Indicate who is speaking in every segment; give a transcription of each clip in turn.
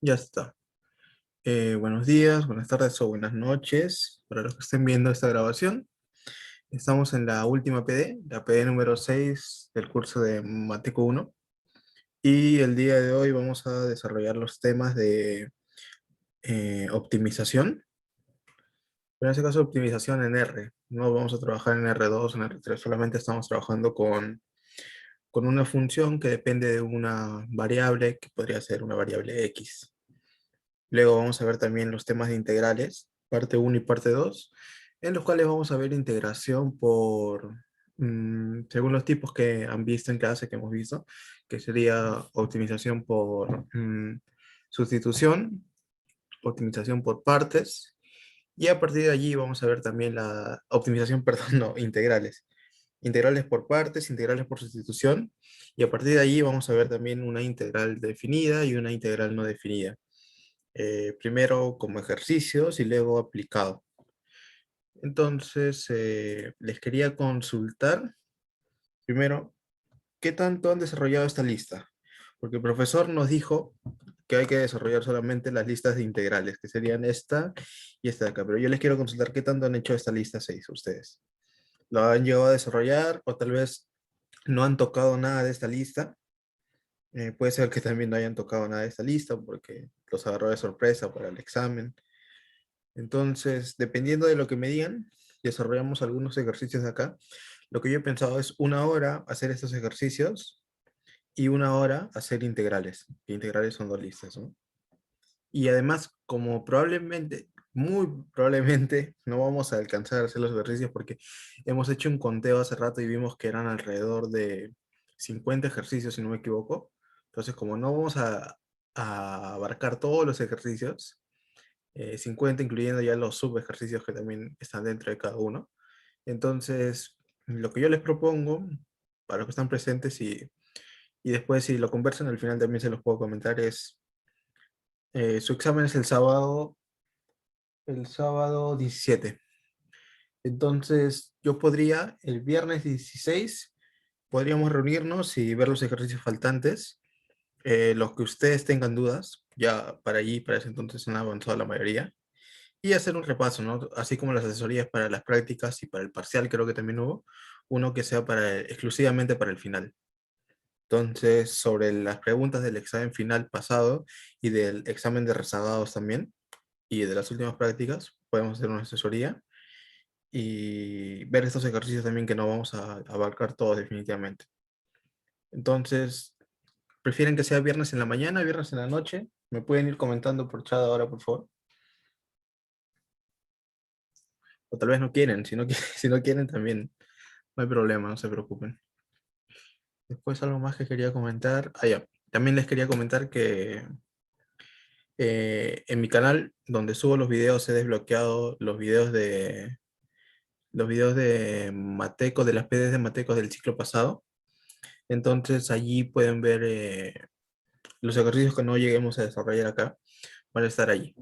Speaker 1: Ya está. Buenos días, buenas tardes o buenas noches para los que estén viendo esta grabación. Estamos en la última PD, la PD número 6 del curso de Mateco 1. Y el día de hoy vamos a desarrollar los temas de optimización. Pero en este caso, optimización en R. No vamos a trabajar en R2, en R3, solamente estamos trabajando con una función que depende de una variable que podría ser una variable X. Luego vamos a ver también los temas de integrales, parte uno y parte 2, en los cuales vamos a ver integración por, según los tipos que han visto en clase, que hemos visto, que sería optimización por sustitución, optimización por partes, y a partir de allí vamos a ver también la optimización, perdón, no, integrales. Integrales por partes, integrales por sustitución, y a partir de allí vamos a ver también una integral definida y una integral no definida, primero como ejercicios y luego aplicado. Entonces, les quería consultar primero, ¿qué tanto han desarrollado esta lista? Porque el profesor nos dijo que hay que desarrollar solamente las listas de integrales, que serían esta y esta de acá, pero yo les quiero consultar qué tanto han hecho esta lista 6 ustedes. ¿Lo han llegado a desarrollar o tal vez no han tocado nada de esta lista? Puede ser que también no hayan tocado nada de esta lista porque los agarró de sorpresa para el examen. Entonces, dependiendo de lo que me digan, desarrollamos algunos ejercicios de acá. Lo que yo he pensado es una hora hacer estos ejercicios y una hora hacer integrales. Que integrales son dos listas, ¿no? Y además, como probablemente, muy probablemente, no vamos a alcanzar a hacer los ejercicios porque hemos hecho un conteo hace rato y vimos que eran alrededor de 50 ejercicios, si no me equivoco. Entonces, como no vamos a abarcar todos los ejercicios, 50 incluyendo ya los sub ejercicios que también están dentro de cada uno. Entonces, lo que yo les propongo, para los que están presentes y después si lo conversan al final también se los puedo comentar, es su examen es el sábado 17. Entonces, yo podría, el viernes 16 podríamos reunirnos y ver los ejercicios faltantes, los que ustedes tengan dudas, ya para allí, para ese entonces han avanzado la mayoría. Y hacer un repaso, ¿no? Así como las asesorías para las prácticas y para el parcial, creo que también hubo, uno que sea exclusivamente para el final. Entonces, sobre las preguntas del examen final pasado y del examen de rezagados también, y de las últimas prácticas, podemos hacer una asesoría y ver estos ejercicios también que no vamos a abarcar todos definitivamente. Entonces, ¿prefieren que sea viernes en la mañana, viernes en la noche? ¿Me pueden ir comentando por chat ahora, por favor? O tal vez no quieren, si no, si no quieren también no hay problema, no se preocupen. Después algo más que quería comentar. Ah, ya. También les quería comentar que en mi canal, donde subo los videos, he desbloqueado los videos de Mateco, de las PDs de Mateco del ciclo pasado. Entonces allí pueden ver los ejercicios que no lleguemos a desarrollar acá, van a estar allí.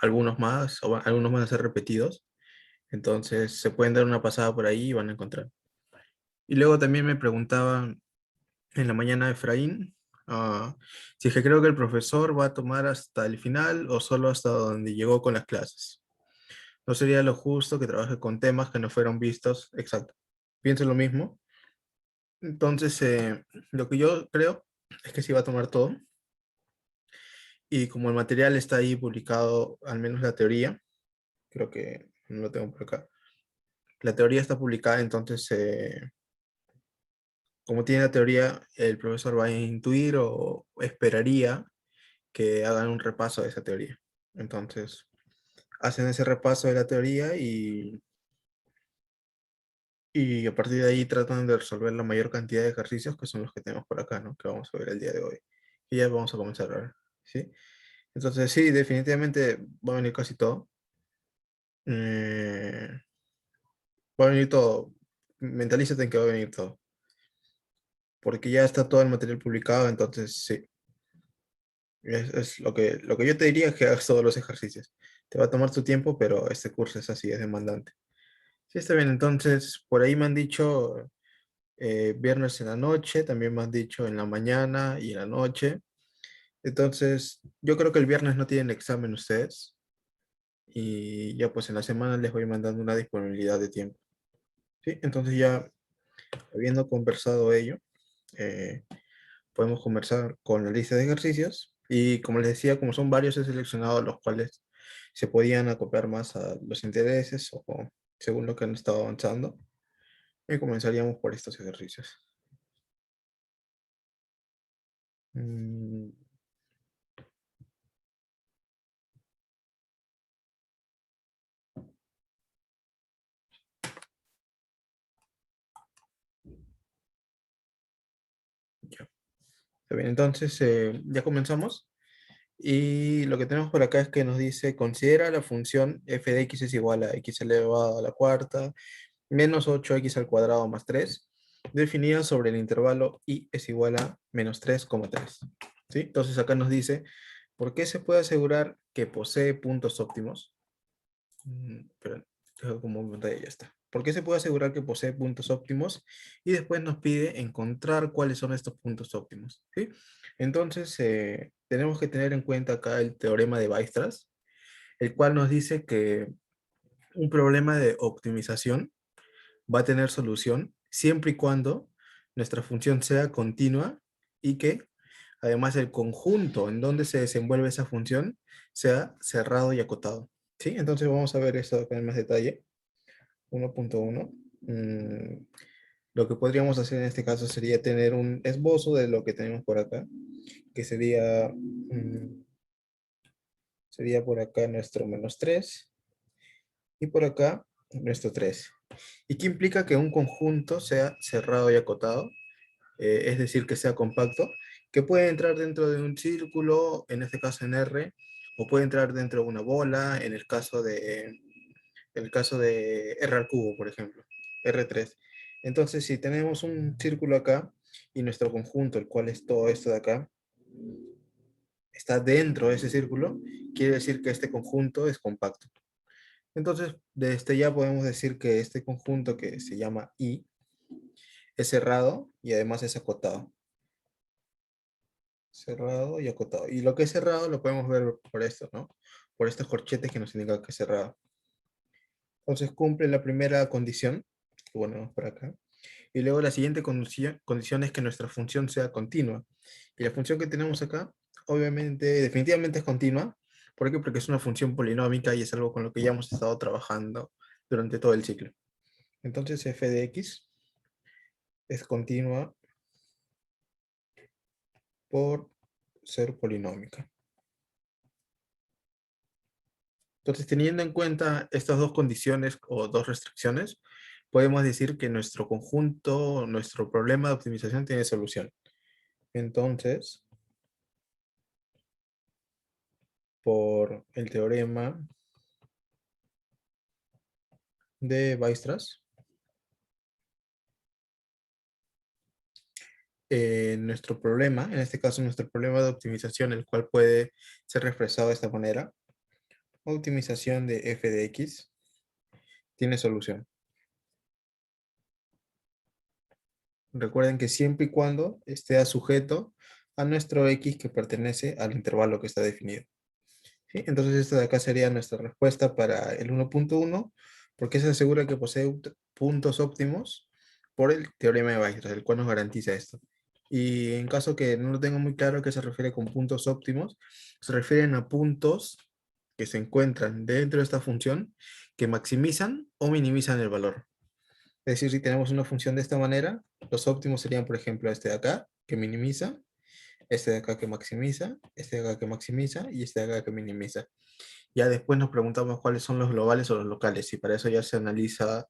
Speaker 1: Algunos más, algunos van a ser repetidos. Entonces se pueden dar una pasada por ahí y van a encontrar. Y luego también me preguntaban en la mañana Efraín, si es que creo que el profesor va a tomar hasta el final o solo hasta donde llegó con las clases. No sería lo justo que trabaje con temas que no fueron vistos. Exacto. Pienso lo mismo. Entonces, lo que yo creo es que sí va a tomar todo. Y como el material está ahí publicado, al menos la teoría, creo que no lo tengo por acá. La teoría está publicada, entonces como tiene la teoría, el profesor va a intuir o esperaría que hagan un repaso de esa teoría. Entonces, hacen ese repaso de la teoría y a partir de ahí tratan de resolver la mayor cantidad de ejercicios que son los que tenemos por acá, ¿no? Que vamos a ver el día de hoy. Y ya vamos a comenzar ahora, ¿sí? Entonces, sí, definitivamente va a venir casi todo. Eh, Va a venir todo. Mentalízate en que va a venir todo. Porque ya está todo el material publicado, entonces sí. Es lo que yo te diría es que hagas todos los ejercicios. Te va a tomar tu tiempo, pero este curso es así, es demandante. Sí, está bien. Entonces, por ahí me han dicho viernes en la noche, también me han dicho en la mañana y en la noche. Entonces, yo creo que el viernes no tienen examen ustedes. Y ya pues en la semana les voy mandando una disponibilidad de tiempo. ¿Sí? Entonces ya habiendo conversado ello, eh, podemos conversar con la lista de ejercicios. Y como les decía, como son varios, he seleccionado los cuales se podían acoplar más a los intereses o según lo que han estado avanzando. Y comenzaríamos por estos ejercicios. Mm, ya. Está bien, entonces ya comenzamos. Y lo que tenemos por acá es que nos dice, considera la función f de x es igual a x elevado a la cuarta menos 8x al cuadrado más 3 definida sobre el intervalo y es igual a menos 3,3. ¿Sí? Entonces acá nos dice, ¿por qué se puede asegurar que posee puntos óptimos? Pero dejo como un pantalla, ya está. ¿Por qué se puede asegurar que posee puntos óptimos? Y después nos pide encontrar cuáles son estos puntos óptimos. ¿Sí? Entonces, tenemos que tener en cuenta acá el teorema de Weierstrass, el cual nos dice que un problema de optimización va a tener solución siempre y cuando nuestra función sea continua y que además el conjunto en donde se desenvuelve esa función sea cerrado y acotado. ¿Sí? Entonces vamos a ver eso con más detalle. 1.1. Lo que podríamos hacer en este caso sería tener un esbozo de lo que tenemos por acá, que sería por acá nuestro menos 3 y por acá nuestro 3. ¿Y qué implica que un conjunto sea cerrado y acotado? Es decir, que sea compacto, que puede entrar dentro de un círculo, en este caso en R, o puede entrar dentro de una bola, en el caso de R al cubo, por ejemplo, R3. Entonces, si tenemos un círculo acá y nuestro conjunto, el cual es todo esto de acá, está dentro de ese círculo, quiere decir que este conjunto es compacto. Entonces, de este ya podemos decir que este conjunto que se llama I es cerrado y además es acotado. Cerrado y acotado. Y lo que es cerrado lo podemos ver por esto, ¿no? Por estos corchetes que nos indican que es cerrado. Entonces cumple la primera condición, que ponemos por acá. Y luego la siguiente condición es que nuestra función sea continua. Y la función que tenemos acá, obviamente, definitivamente es continua. ¿Por qué? Porque es una función polinómica y es algo con lo que ya hemos estado trabajando durante todo el ciclo. Entonces f de x es continua por ser polinómica. Entonces, teniendo en cuenta estas dos condiciones o dos restricciones, podemos decir que nuestro conjunto, nuestro problema de optimización tiene solución. Entonces, por el teorema de Weierstrass, nuestro problema, en este caso nuestro problema de optimización, el cual puede ser expresado de esta manera, optimización de f de x, tiene solución. Recuerden que siempre y cuando esté sujeto a nuestro x que pertenece al intervalo que está definido. ¿Sí? Entonces esta de acá sería nuestra respuesta para el 1.1, porque se asegura que posee puntos óptimos por el teorema de Weierstrass, el cual nos garantiza esto. Y en caso que no lo tenga muy claro a qué se refiere con puntos óptimos, se refieren a puntos que se encuentran dentro de esta función que maximizan o minimizan el valor. Es decir, si tenemos una función de esta manera, los óptimos serían, por ejemplo, este de acá, que minimiza, este de acá que maximiza, este de acá que maximiza y este de acá que minimiza. Ya después nos preguntamos cuáles son los globales o los locales, y para eso ya se analiza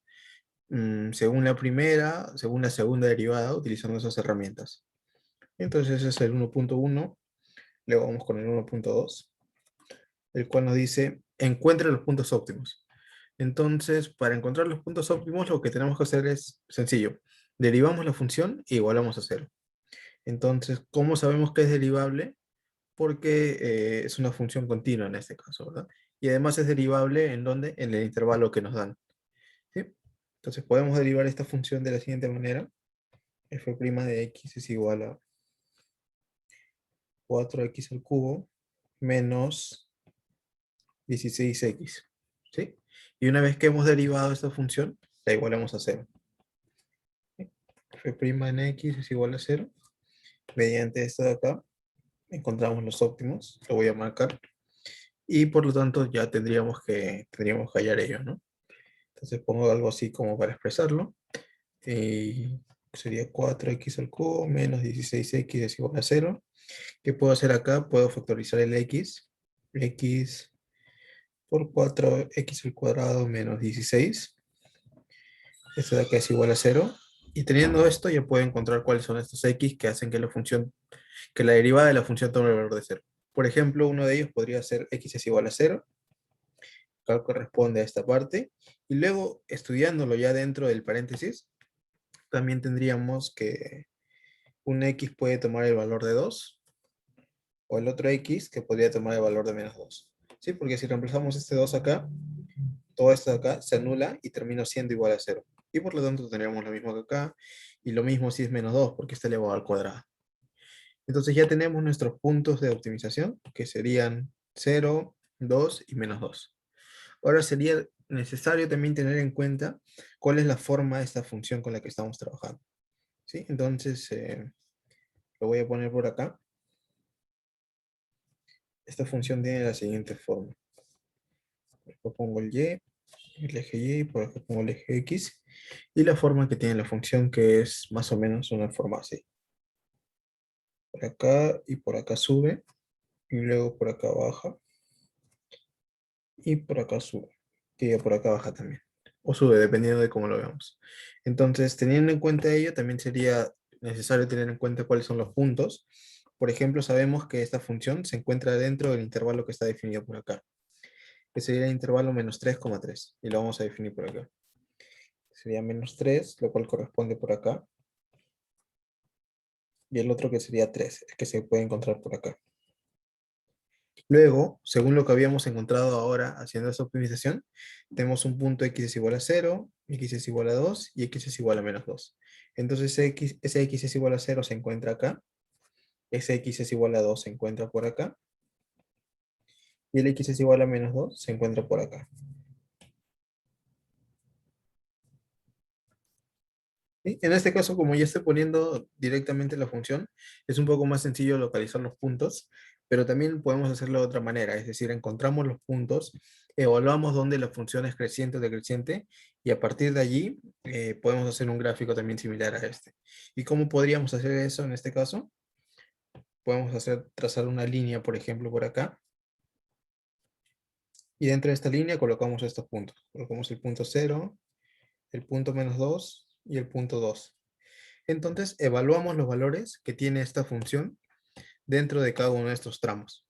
Speaker 1: según la primera, según la segunda derivada, utilizando esas herramientas. Entonces ese es el 1.1, luego vamos con el 1.2, el cual nos dice, encuentre los puntos óptimos. Entonces, para encontrar los puntos óptimos, lo que tenemos que hacer es sencillo. Derivamos la función e igualamos a cero. Entonces, ¿cómo sabemos que es derivable? Porque es una función continua en este caso, ¿verdad? Y además es derivable en donde en el intervalo que nos dan. ¿Sí? Entonces podemos derivar esta función de la siguiente manera. F' de x es igual a 4x al cubo menos 16x. ¿Sí? Y una vez que hemos derivado esta función, la igualamos a 0. F' en x es igual a 0. Mediante esto de acá, encontramos los óptimos. Lo voy a marcar. Y por lo tanto, ya tendríamos que hallar ellos, ¿no? Entonces pongo algo así como para expresarlo. Y sería 4x al cubo menos 16x es igual a 0. ¿Qué puedo hacer acá? Puedo factorizar el x. X por 4x al cuadrado menos 16. Esto de acá es igual a 0. Y teniendo esto ya puedo encontrar cuáles son estos x que hacen que la derivada de la función tome el valor de 0. Por ejemplo, uno de ellos podría ser x es igual a 0, que corresponde a esta parte. Y luego, estudiándolo ya dentro del paréntesis, también tendríamos que un x puede tomar el valor de 2, o el otro x que podría tomar el valor de menos 2. ¿Sí? Porque si reemplazamos este 2 acá, todo esto de acá se anula y termina siendo igual a 0. Y por lo tanto tendríamos lo mismo que acá, y lo mismo si es menos 2, porque está elevado al cuadrado. Entonces ya tenemos nuestros puntos de optimización, que serían 0, 2 y menos 2. Ahora sería necesario también tener en cuenta cuál es la forma de esta función con la que estamos trabajando. ¿Sí? Entonces, lo voy a poner por acá. Esta función tiene la siguiente forma. Por acá pongo el eje Y, por acá pongo el eje X, y la forma que tiene la función, que es más o menos una forma así. Por acá y por acá sube, y luego por acá baja, y por acá sube, y ya por acá baja también. O sube, dependiendo de cómo lo veamos. Entonces, teniendo en cuenta ello, también sería necesario tener en cuenta cuáles son los puntos. Por ejemplo, sabemos que esta función se encuentra dentro del intervalo que está definido por acá, que sería el intervalo menos 3,3, y lo vamos a definir por acá. Sería menos 3, lo cual corresponde por acá, y el otro que sería 3, que se puede encontrar por acá. Luego, según lo que habíamos encontrado ahora haciendo esta optimización, tenemos un punto x es igual a 0, x es igual a 2 y x es igual a menos 2. Entonces ese x es igual a 0 se encuentra acá, ese x es igual a 2 se encuentra por acá, y el x es igual a menos 2 se encuentra por acá. ¿Sí? En este caso, como ya estoy poniendo directamente la función, es un poco más sencillo localizar los puntos, pero también podemos hacerlo de otra manera, es decir, encontramos los puntos, evaluamos dónde la función es creciente o decreciente, y a partir de allí podemos hacer un gráfico también similar a este. ¿Y cómo podríamos hacer eso en este caso? Podemos trazar una línea, por ejemplo, por acá, y dentro de esta línea colocamos estos puntos. Colocamos el punto 0, el punto menos 2 y el punto 2. Entonces, evaluamos los valores que tiene esta función dentro de cada uno de estos tramos.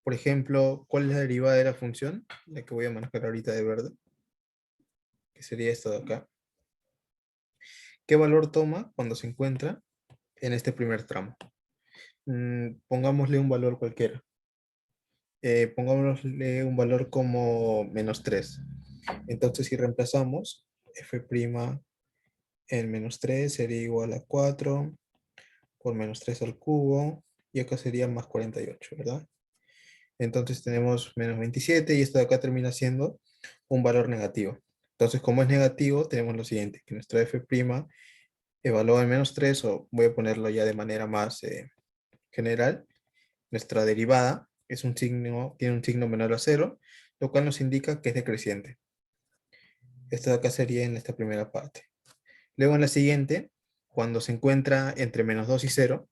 Speaker 1: Por ejemplo, ¿cuál es la derivada de la función? La que voy a marcar ahorita de verde, que sería esta de acá. ¿Qué valor toma cuando se encuentra en este primer tramo? Pongámosle un valor cualquiera. Pongámosle un valor como menos 3. Entonces, si reemplazamos, f' en menos 3 sería igual a 4 por menos 3 al cubo, y acá sería más 48, ¿verdad? Entonces tenemos menos 27 y esto de acá termina siendo un valor negativo. Entonces, como es negativo, tenemos lo siguiente, que nuestra f' evalúa en menos 3, o voy a ponerlo ya de manera más general, nuestra derivada tiene un signo menor a 0, lo cual nos indica que es decreciente. Esto de acá sería en esta primera parte. Luego en la siguiente, cuando se encuentra entre menos 2 y 0,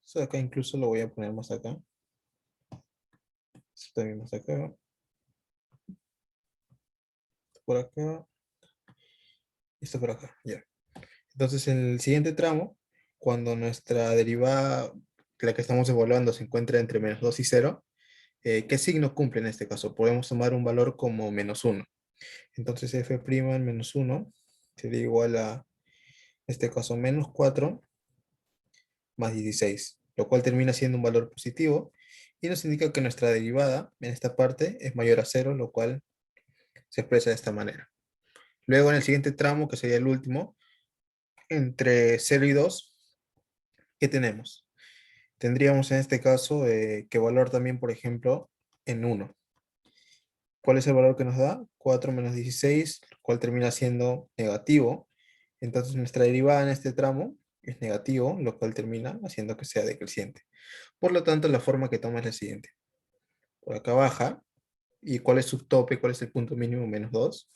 Speaker 1: esto de acá incluso lo voy a poner más acá, esto también más acá, por acá, esto por acá, ya. Entonces, en el siguiente tramo, cuando nuestra derivada, la que estamos evaluando, se encuentra entre menos 2 y 0, ¿qué signo cumple en este caso? Podemos tomar un valor como menos 1. Entonces, f' en menos 1 sería igual a, en este caso, menos 4 más 16, lo cual termina siendo un valor positivo y nos indica que nuestra derivada en esta parte es mayor a 0, lo cual se expresa de esta manera. Luego, en el siguiente tramo, que sería el último, entre 0 y 2, ¿qué tenemos? tendríamos en este caso que evaluar también, por ejemplo, en 1. ¿Cuál es el valor que nos da? 4 menos 16, cual termina siendo negativo. Entonces nuestra derivada en este tramo es negativo, lo cual termina haciendo que sea decreciente. Por lo tanto, la forma que toma es la siguiente. Por acá baja, y cuál es su tope, cuál es el punto mínimo, menos 2.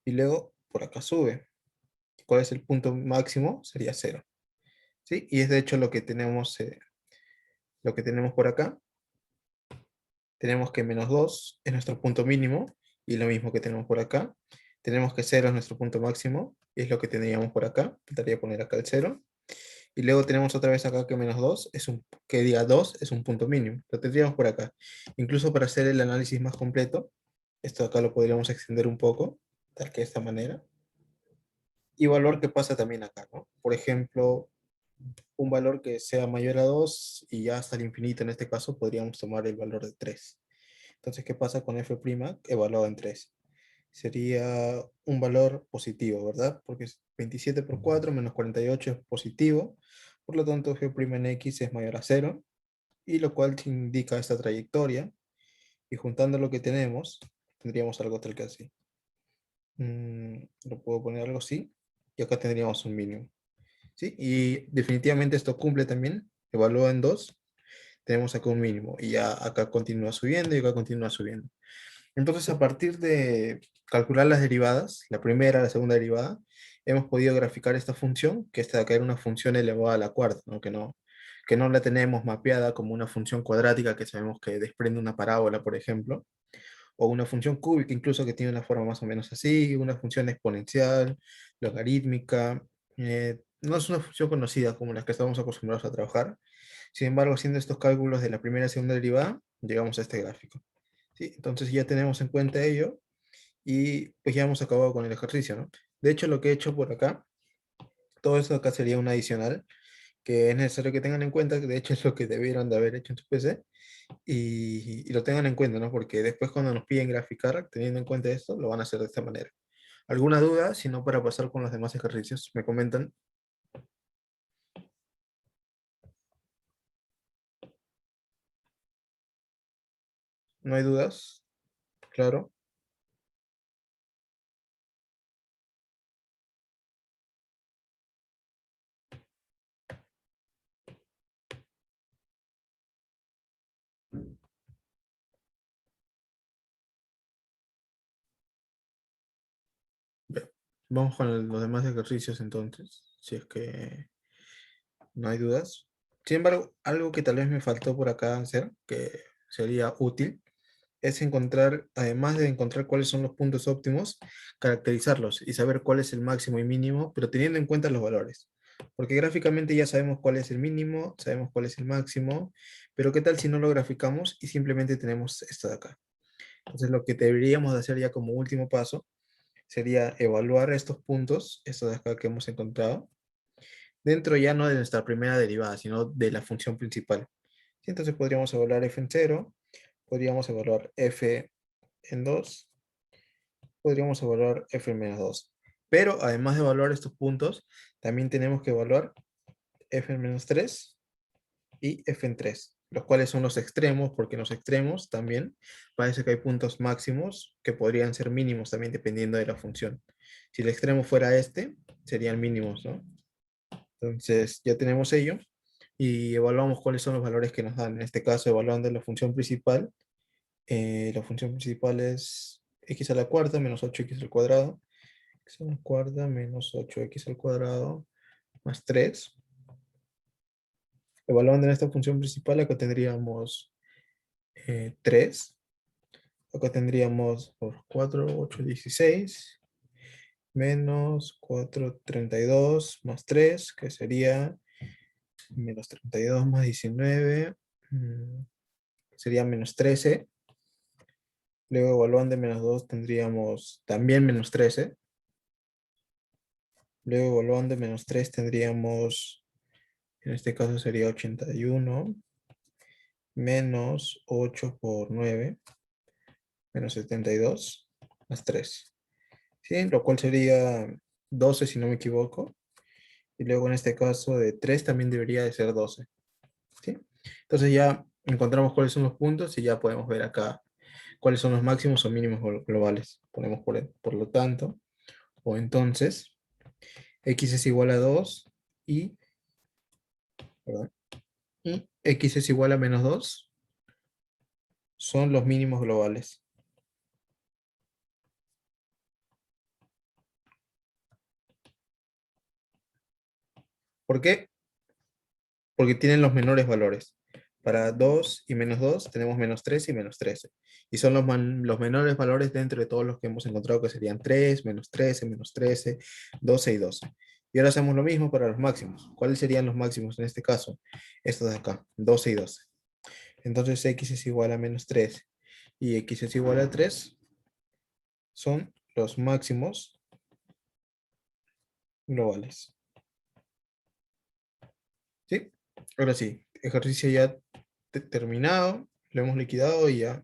Speaker 1: Y luego por acá sube. ¿Cuál es el punto máximo? Sería 0. ¿Sí? Y es de hecho lo que tenemos por acá. Tenemos que menos 2 es nuestro punto mínimo, y lo mismo que tenemos por acá. Tenemos que 0 es nuestro punto máximo, y es lo que tendríamos por acá. Faltaría poner acá el 0. Y luego tenemos otra vez acá que menos 2 que diga 2 es un punto mínimo. Lo tendríamos por acá. Incluso para hacer el análisis más completo, esto acá lo podríamos extender un poco, tal que de esta manera. Y valor que pasa también acá, ¿no? Por ejemplo, un valor que sea mayor a 2 y ya hasta el infinito en este caso podríamos tomar el valor de 3. Entonces, ¿qué pasa con f' evaluado en 3? Sería un valor positivo, ¿verdad? Porque es 27 por 4 menos 48 es positivo. Por lo tanto, f' en x es mayor a 0, y lo cual te indica esta trayectoria. Y juntando lo que tenemos, tendríamos algo tal que así. Lo puedo poner algo así. Y acá tendríamos un mínimo. ¿Sí? Y definitivamente esto cumple también. Evalúa en 2. Tenemos acá un mínimo. Y ya acá continúa subiendo y acá continúa subiendo. Entonces, a partir de calcular las derivadas, la primera, la segunda derivada, hemos podido graficar esta función, que esta de acá era una función elevada a la cuarta, ¿no? Que no la tenemos mapeada como una función cuadrática que sabemos que desprende una parábola, por ejemplo, o una función cúbica incluso que tiene una forma más o menos así, una función exponencial, logarítmica. No es una función conocida como las que estamos acostumbrados a trabajar. Sin embargo, haciendo estos cálculos de la primera y segunda derivada, llegamos a este gráfico. ¿Sí? Entonces ya tenemos en cuenta ello y pues ya hemos acabado con el ejercicio, ¿no? De hecho, lo que he hecho por acá, todo esto acá sería un adicional que es necesario que tengan en cuenta, que de hecho es lo que debieron de haber hecho en su PC, y lo tengan en cuenta, ¿no? Porque después cuando nos piden graficar, teniendo en cuenta esto, lo van a hacer de esta manera. ¿Alguna duda? Si no, para pasar con los demás ejercicios, me comentan. ¿No hay dudas? Claro. Bien. Vamos con los demás ejercicios entonces, si es que no hay dudas. Sin embargo, algo que tal vez me faltó por acá hacer, que sería útil, es encontrar, además de encontrar cuáles son los puntos óptimos, caracterizarlos y saber cuál es el máximo y mínimo, pero teniendo en cuenta los valores. Porque gráficamente ya sabemos cuál es el mínimo, sabemos cuál es el máximo, pero ¿qué tal si no lo graficamos y simplemente tenemos esto de acá? Entonces lo que deberíamos de hacer ya como último paso sería evaluar estos puntos, estos de acá que hemos encontrado, dentro ya no de nuestra primera derivada, sino de la función principal. Sí, entonces podríamos evaluar f en 0, podríamos evaluar f en 2, podríamos evaluar f en menos 2. Pero además de evaluar estos puntos, también tenemos que evaluar f en menos 3 y f en 3, los cuales son los extremos, porque en los extremos también parece que hay puntos máximos que podrían ser mínimos también dependiendo de la función. Si el extremo fuera este, serían mínimos, ¿no? Entonces ya tenemos ello y evaluamos cuáles son los valores que nos dan. En este caso, evaluando la función principal es x a la cuarta menos 8x al cuadrado, x a la cuarta menos 8x al cuadrado más 3. Evaluando en esta función principal, acá tendríamos 3. Acá tendríamos por 4, 8, 16 menos 4, 32 más 3, que sería menos 32 más 19, sería menos 13. Luego evaluando en menos 2 tendríamos también menos 13. Luego evaluando en menos 3 tendríamos, en este caso sería 81 menos 8 por 9 menos 72 más 3. ¿Sí? Lo cual sería 12 si no me equivoco. Y luego en este caso de 3 también debería de ser 12. ¿Sí? Entonces ya encontramos cuáles son los puntos y ya podemos ver acá cuáles son los máximos o mínimos globales. Ponemos por lo tanto, o entonces, x es igual a 2 y, perdón, y x es igual a menos 2 son los mínimos globales. ¿Por qué? Porque tienen los menores valores. Para 2 y menos 2 tenemos menos 3 y menos 13. Y son los menores valores dentro de todos los que hemos encontrado, que serían 3, menos 13, 12 y 12. Y ahora hacemos lo mismo para los máximos. ¿Cuáles serían los máximos en este caso? Estos de acá, 12 y 12. Entonces x es igual a menos 13 y x es igual a 3 son los máximos globales. ¿Sí? Ahora sí, ejercicio ya terminado, lo hemos liquidado y ya.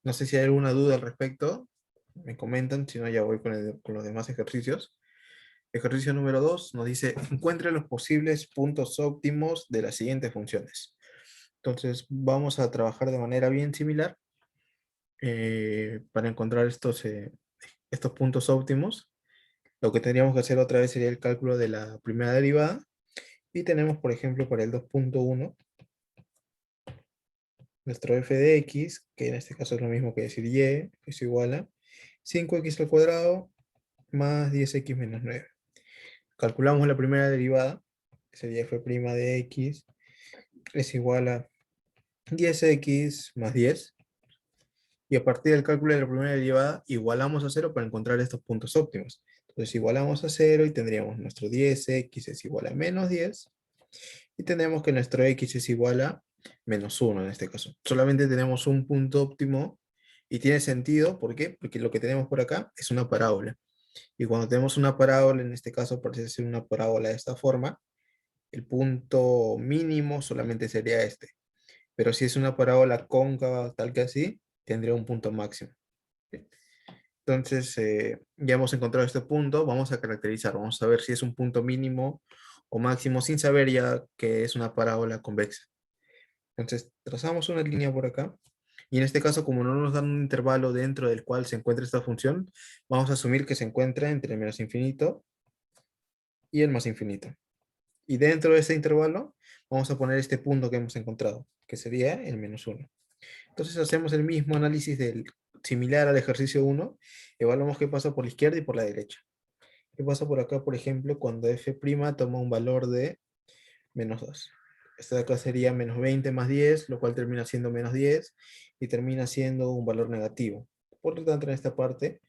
Speaker 1: No sé si hay alguna duda al respecto, me comentan, si no ya voy con los demás ejercicios. Ejercicio número 2 nos dice, encuentre los posibles puntos óptimos de las siguientes funciones. Entonces vamos a trabajar de manera bien similar para encontrar estos puntos óptimos. Lo que tendríamos que hacer otra vez sería el cálculo de la primera derivada. Y tenemos, por ejemplo, para el 2.1, nuestro f de x, que en este caso es lo mismo que decir y, es igual a 5x al cuadrado más 10x menos 9. Calculamos la primera derivada, que sería f' de x, es igual a 10x más 10. Y a partir del cálculo de la primera derivada, igualamos a 0 para encontrar estos puntos óptimos. Entonces igualamos a 0 y tendríamos nuestro 10x es igual a menos 10. Y tenemos que nuestro x es igual a menos 1 en este caso. Solamente tenemos un punto óptimo y tiene sentido, ¿por qué? Porque lo que tenemos por acá es una parábola. Y cuando tenemos una parábola, en este caso parece ser una parábola de esta forma, el punto mínimo solamente sería este. Pero si es una parábola cóncava, tal que así, tendría un punto máximo. Entonces, ya hemos encontrado este punto, vamos a caracterizar, vamos a ver si es un punto mínimo o máximo sin saber ya que es una parábola convexa. Entonces, trazamos una línea por acá. Y en este caso, como no nos dan un intervalo dentro del cual se encuentra esta función, vamos a asumir que se encuentra entre el menos infinito y el más infinito. Y dentro de ese intervalo, vamos a poner este punto que hemos encontrado, que sería el menos 1. Entonces hacemos el mismo análisis similar al ejercicio 1, evaluamos qué pasa por la izquierda y por la derecha. ¿Qué pasa por acá, por ejemplo, cuando f' toma un valor de menos 2? Esto de acá sería menos 20 más 10, lo cual termina siendo menos 10 y termina siendo un valor negativo. Por lo tanto, en esta parte,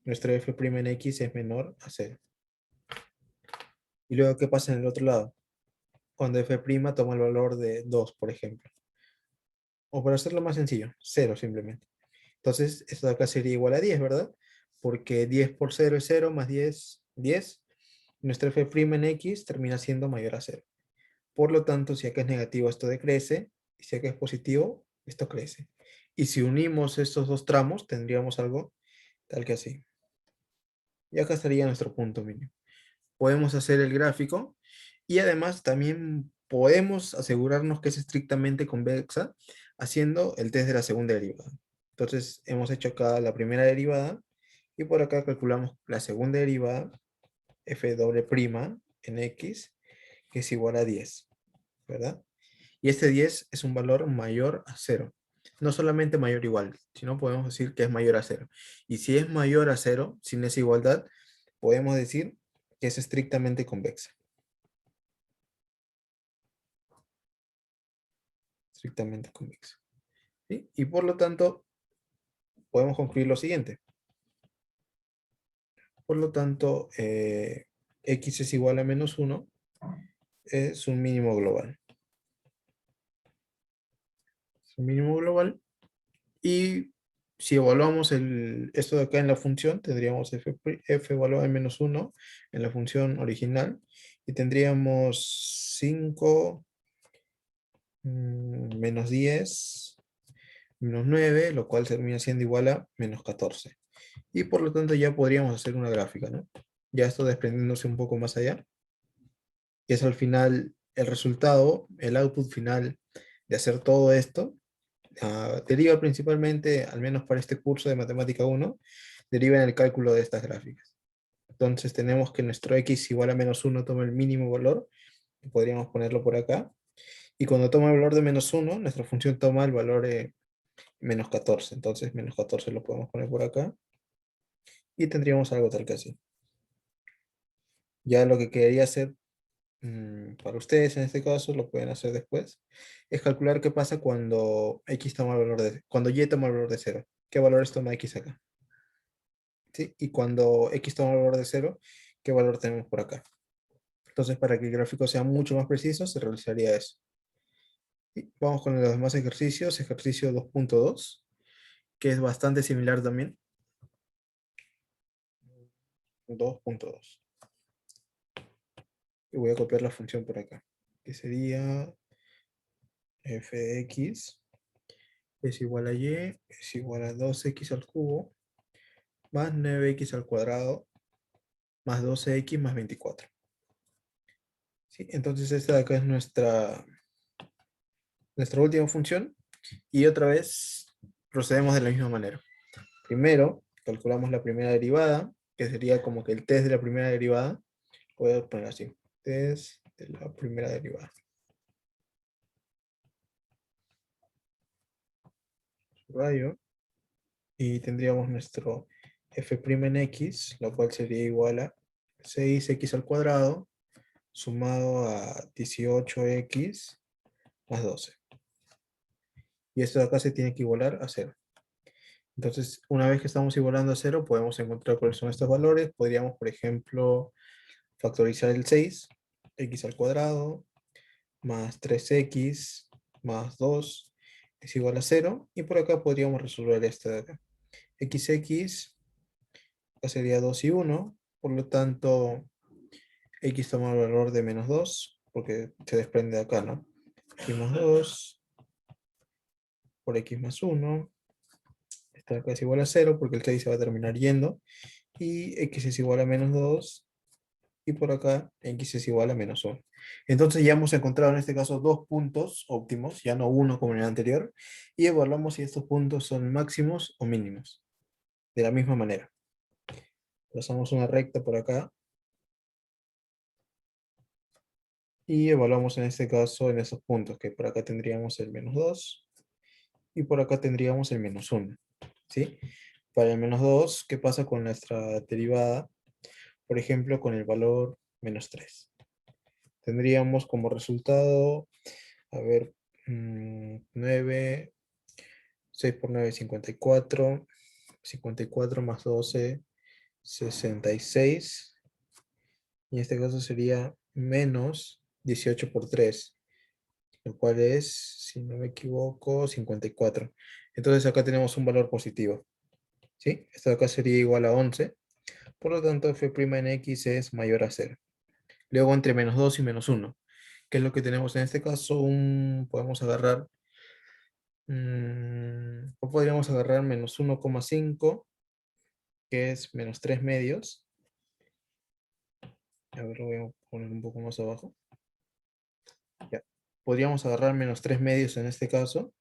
Speaker 1: nuestro f' en x es menor a 0. Y luego, ¿qué pasa en el otro lado? Cuando f' toma el valor de 2, por ejemplo. O para hacerlo más sencillo, 0 simplemente. Entonces, esto de acá sería igual a 10, ¿verdad? Porque 10 por 0 es 0, más 10, 10. Nuestra f' en x termina siendo mayor a 0. Por lo tanto, si acá es negativo, esto decrece, y si acá es positivo, esto crece. Y si unimos estos dos tramos, tendríamos algo tal que así. Y acá estaría nuestro punto mínimo. Podemos hacer el gráfico y además también podemos asegurarnos que es estrictamente convexa haciendo el test de la segunda derivada. Entonces hemos hecho acá la primera derivada y por acá calculamos la segunda derivada, f doble prima en x, que es igual a 10, ¿verdad? Y este 10 es un valor mayor a 0. No solamente mayor o igual, sino podemos decir que es mayor a 0. Y si es mayor a 0, sin esa igualdad, podemos decir que es estrictamente convexa. Estrictamente convexa. ¿Sí? Y por lo tanto, podemos concluir lo siguiente. Por lo tanto, x es igual a menos 1 es un mínimo global. Es un mínimo global. Y si evaluamos esto de acá en la función, tendríamos f evaluado en menos 1 en la función original. Y tendríamos 5 menos 10 menos 9, lo cual termina siendo igual a menos 14. Y por lo tanto ya podríamos hacer una gráfica, ¿no? Ya esto desprendiéndose un poco más allá, que es al final el resultado, el output final de hacer todo esto, deriva principalmente, al menos para este curso de Matemática 1, deriva en el cálculo de estas gráficas. Entonces tenemos que nuestro x igual a -1 toma el mínimo valor, podríamos ponerlo por acá, y cuando toma el valor de -1, nuestra función toma el valor -14, entonces -14 lo podemos poner por acá, y tendríamos algo tal que así. Ya lo que quedaría hacer para ustedes en este caso, lo pueden hacer después, es calcular qué pasa cuando x toma el valor cuando y toma el valor de 0. ¿Qué valores toma x acá? ¿Sí? Y cuando x toma el valor de 0, ¿qué valor tenemos por acá? Entonces, para que el gráfico sea mucho más preciso, se realizaría eso. Y vamos con los demás ejercicios. Ejercicio 2.2, que es bastante similar también. 2.2. Y voy a copiar la función por acá, que sería f de x es igual a y es igual a 2x al cubo más 9x al cuadrado más 12x más 24. ¿Sí? Entonces esta de acá es nuestra última función. Y otra vez procedemos de la misma manera. Primero calculamos la primera derivada, que sería como que el test de la primera derivada. Voy a poner así, test de la primera derivada. Rayo. Y tendríamos nuestro f' en x, lo cual sería igual a 6x al cuadrado sumado a 18x más 12. Y esto de acá se tiene que igualar a 0. Entonces, una vez que estamos igualando a 0, podemos encontrar cuáles son estos valores. Podríamos, por ejemplo, factorizar el 6, x al cuadrado, más 3x, más 2, es igual a 0. Y por acá podríamos resolver esta de acá. X, acá sería 2 y 1. Por lo tanto, x toma el valor de -2, porque se desprende de acá, ¿no? X más 2 por x más 1. Esta de acá es igual a 0, porque el 6 se va a terminar yendo. Y x es igual a -2. Y por acá x es igual a -1. Entonces ya hemos encontrado en este caso dos puntos óptimos, ya no uno como en el anterior, y evaluamos si estos puntos son máximos o mínimos. De la misma manera. Trazamos una recta por acá, y evaluamos en este caso en esos puntos, que por acá tendríamos el -2, y por acá tendríamos el -1. ¿Sí? Para el -2, ¿qué pasa con nuestra derivada? Por ejemplo, con el valor -3. Tendríamos como resultado, a ver, 9, 6 por 9, 54, 54 más 12, 66. Y en este caso sería menos 18 por 3, lo cual es, si no me equivoco, 54. Entonces acá tenemos un valor positivo. ¿Sí? Esto de acá sería igual a 11. Por lo tanto, f' en x es mayor a 0. Luego entre -2 y -1. ¿Qué es lo que tenemos en este caso? Podemos agarrar, o podríamos agarrar -1,5, que es -3 medios. A ver, lo voy a poner un poco más abajo. Ya. Podríamos agarrar -3 medios en este caso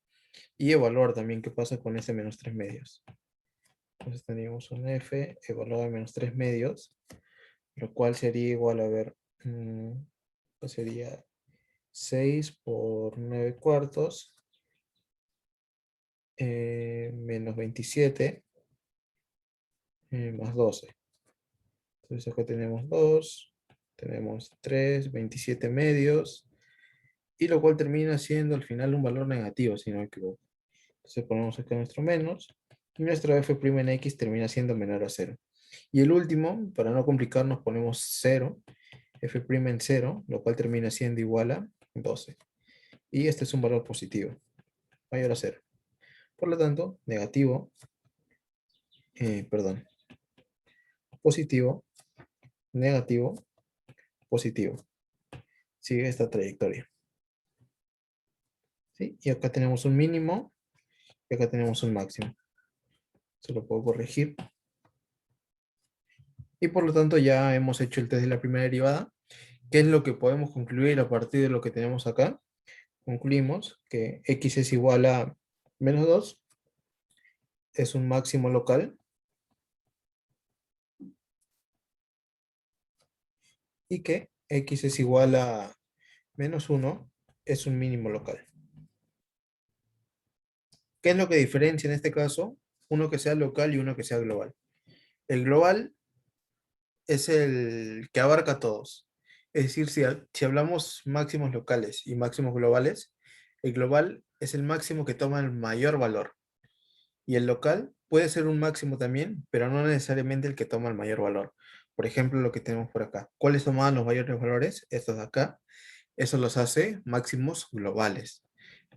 Speaker 1: y evaluar también qué pasa con ese -3 medios. Entonces tendríamos un f evaluado de -3 medios, lo cual sería igual a ver, pues sería 6 por 9 cuartos, menos 27, más 12. Entonces acá tenemos 2, tenemos 3, 27 medios, y lo cual termina siendo al final un valor negativo, si no me equivoco. Entonces ponemos acá nuestro menos, y nuestro f' en x termina siendo menor a 0. Y el último, para no complicarnos, ponemos 0, f' en 0, lo cual termina siendo igual a 12. Y este es un valor positivo, mayor a 0. Por lo tanto, negativo, perdón, positivo, negativo, positivo. Sigue esta trayectoria. ¿Sí? Y acá tenemos un mínimo y acá tenemos un máximo. Se lo puedo corregir. Y por lo tanto ya hemos hecho el test de la primera derivada. ¿Qué es lo que podemos concluir a partir de lo que tenemos acá? concluimos que x es igual a -2, es un máximo local, y que x es igual a -1 es un mínimo local. ¿Qué es lo que diferencia en este caso? Uno que sea local y uno que sea global. El global es el que abarca a todos. Es decir, si hablamos máximos locales y máximos globales, el global es el máximo que toma el mayor valor. Y el local puede ser un máximo también, pero no necesariamente el que toma el mayor valor. Por ejemplo, lo que tenemos por acá. ¿Cuáles tomaban los mayores valores? Estos de acá. Eso los hace máximos globales.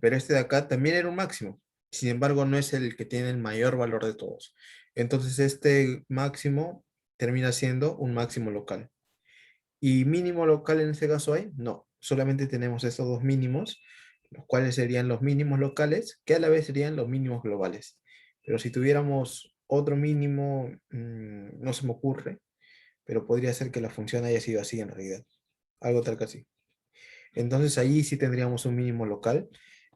Speaker 1: Pero este de acá también era un máximo. Sin embargo, no es el que tiene el mayor valor de todos. Entonces, este máximo termina siendo un máximo local. ¿Y mínimo local en este caso hay? No. Solamente tenemos estos dos mínimos, los cuales serían los mínimos locales, que a la vez serían los mínimos globales. Pero si tuviéramos otro mínimo, no se me ocurre, pero podría ser que la función haya sido así en realidad. Algo tal que así. Entonces ahí sí tendríamos un mínimo local,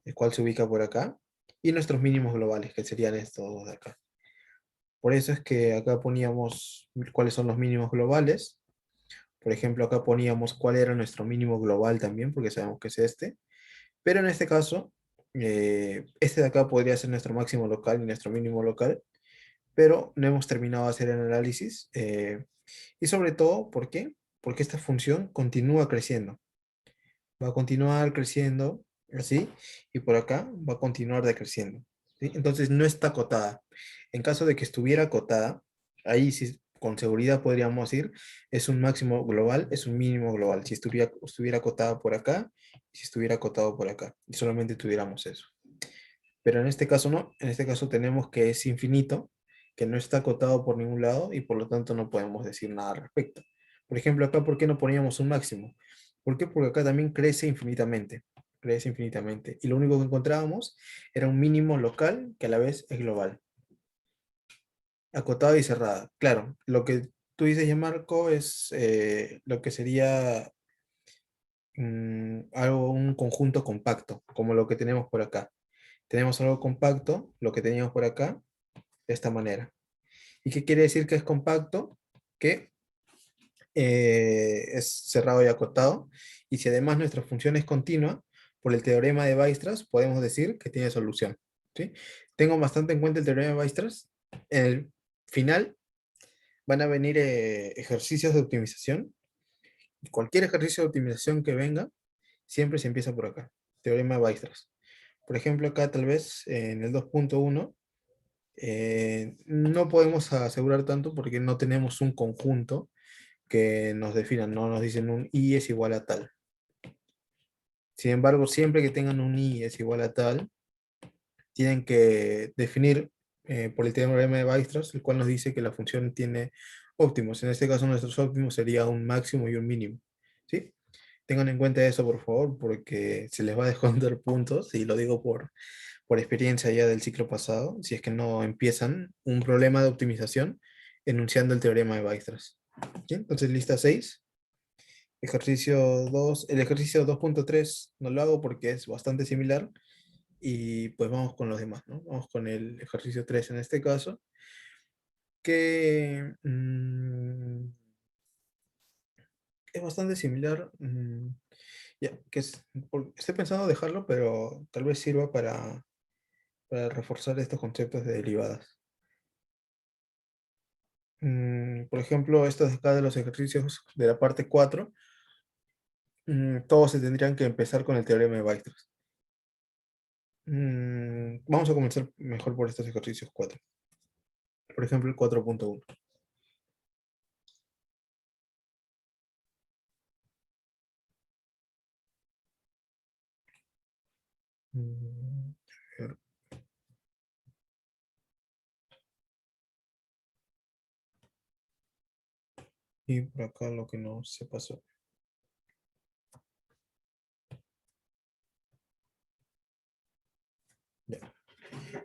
Speaker 1: el cual se ubica por acá, y nuestros mínimos globales, que serían estos dos de acá. Por eso es que acá poníamos cuáles son los mínimos globales. Por ejemplo, acá poníamos cuál era nuestro mínimo global también, porque sabemos que es este. Pero en este caso, este de acá podría ser nuestro máximo local y nuestro mínimo local, pero no hemos terminado de hacer el análisis. Y sobre todo, ¿por qué? Porque esta función continúa creciendo. Va a continuar creciendo así, y por acá va a continuar decreciendo, ¿sí? Entonces no está acotada. En caso de que estuviera acotada, ahí sí con seguridad podríamos decir, es un máximo global, es un mínimo global, si estuviera acotada por acá, si estuviera acotado por acá, y solamente tuviéramos eso. Pero en este caso no, en este caso tenemos que es infinito, que no está acotado por ningún lado, y por lo tanto no podemos decir nada al respecto. Por ejemplo, acá, ¿por qué no poníamos un máximo? ¿Por qué? Porque acá también crece infinitamente, y lo único que encontrábamos era un mínimo local que a la vez es global, acotado y cerrada. Claro, lo que tú dices ya, Marco, es lo que sería algo, un conjunto compacto, como lo que tenemos por acá. Tenemos algo compacto, lo que teníamos por acá, de esta manera. ¿Y qué quiere decir que es compacto? Que es cerrado y acotado. Y si además nuestra función es continua, por el teorema de Weierstrass podemos decir que tiene solución, ¿sí? Tengo bastante en cuenta el teorema de Weierstrass. En el final van a venir ejercicios de optimización. Cualquier ejercicio de optimización que venga, siempre se empieza por acá, teorema de Weierstrass. Por ejemplo, acá tal vez en el 2.1 no podemos asegurar tanto porque no tenemos un conjunto que nos definan, no nos dicen un i es igual a tal. Sin embargo, siempre que tengan un i es igual a tal, tienen que definir por el teorema de Weierstrass, el cual nos dice que la función tiene óptimos. En este caso, nuestros óptimos sería un máximo y un mínimo, ¿sí? Tengan en cuenta eso, por favor, porque se les va a descontar puntos, y lo digo por experiencia ya del ciclo pasado, si es que no empiezan un problema de optimización enunciando el teorema de Weierstrass. ¿Sí? Entonces, lista 6. Ejercicio 2, el ejercicio 2.3 no lo hago porque es bastante similar, y pues vamos con los demás, ¿no? Vamos con el ejercicio 3 en este caso, que es bastante similar, ya, estoy pensando dejarlo, pero tal vez sirva para reforzar estos conceptos de derivadas. Por ejemplo, estos de acá de los ejercicios de la parte 4, todos se tendrían que empezar con el teorema de Weierstrass. Vamos a comenzar mejor por estos ejercicios 4. Por ejemplo, el 4.1. Mm, a ver. Y por acá lo que no se pasó. Ya.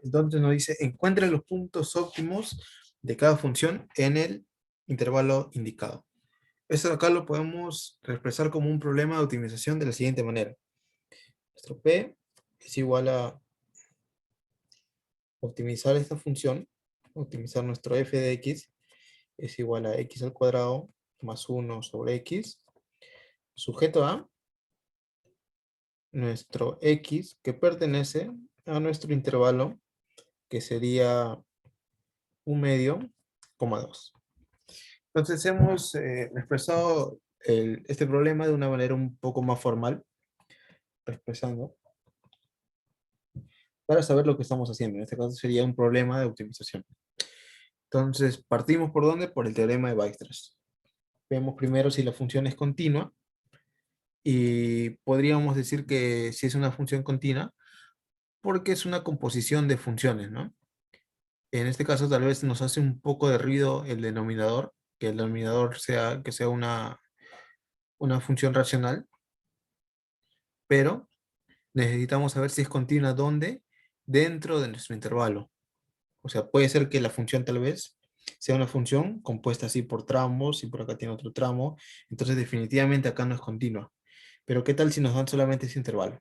Speaker 1: Entonces nos dice, encuentra los puntos óptimos de cada función en el intervalo indicado. Esto acá lo podemos expresar como un problema de optimización de la siguiente manera. Nuestro P es igual a optimizar esta función, optimizar nuestro f de x, es igual a x al cuadrado más 1 sobre x, sujeto a nuestro x que pertenece a nuestro intervalo, que sería 1/2, 2. Entonces hemos expresado este problema de una manera un poco más formal, expresando, para saber lo que estamos haciendo. En este caso sería un problema de optimización. Entonces, partimos por dónde? Por el teorema de Weierstrass. Vemos primero si la función es continua, y podríamos decir que si es una función continua, porque es una composición de funciones, ¿no? En este caso tal vez nos hace un poco de ruido el denominador, que el denominador sea, que sea una función racional, pero necesitamos saber si es continua dónde, dentro de nuestro intervalo. O sea, puede ser que la función tal vez sea una función compuesta así por tramos y por acá tiene otro tramo, entonces definitivamente acá no es continua. Pero ¿qué tal si nos dan solamente ese intervalo?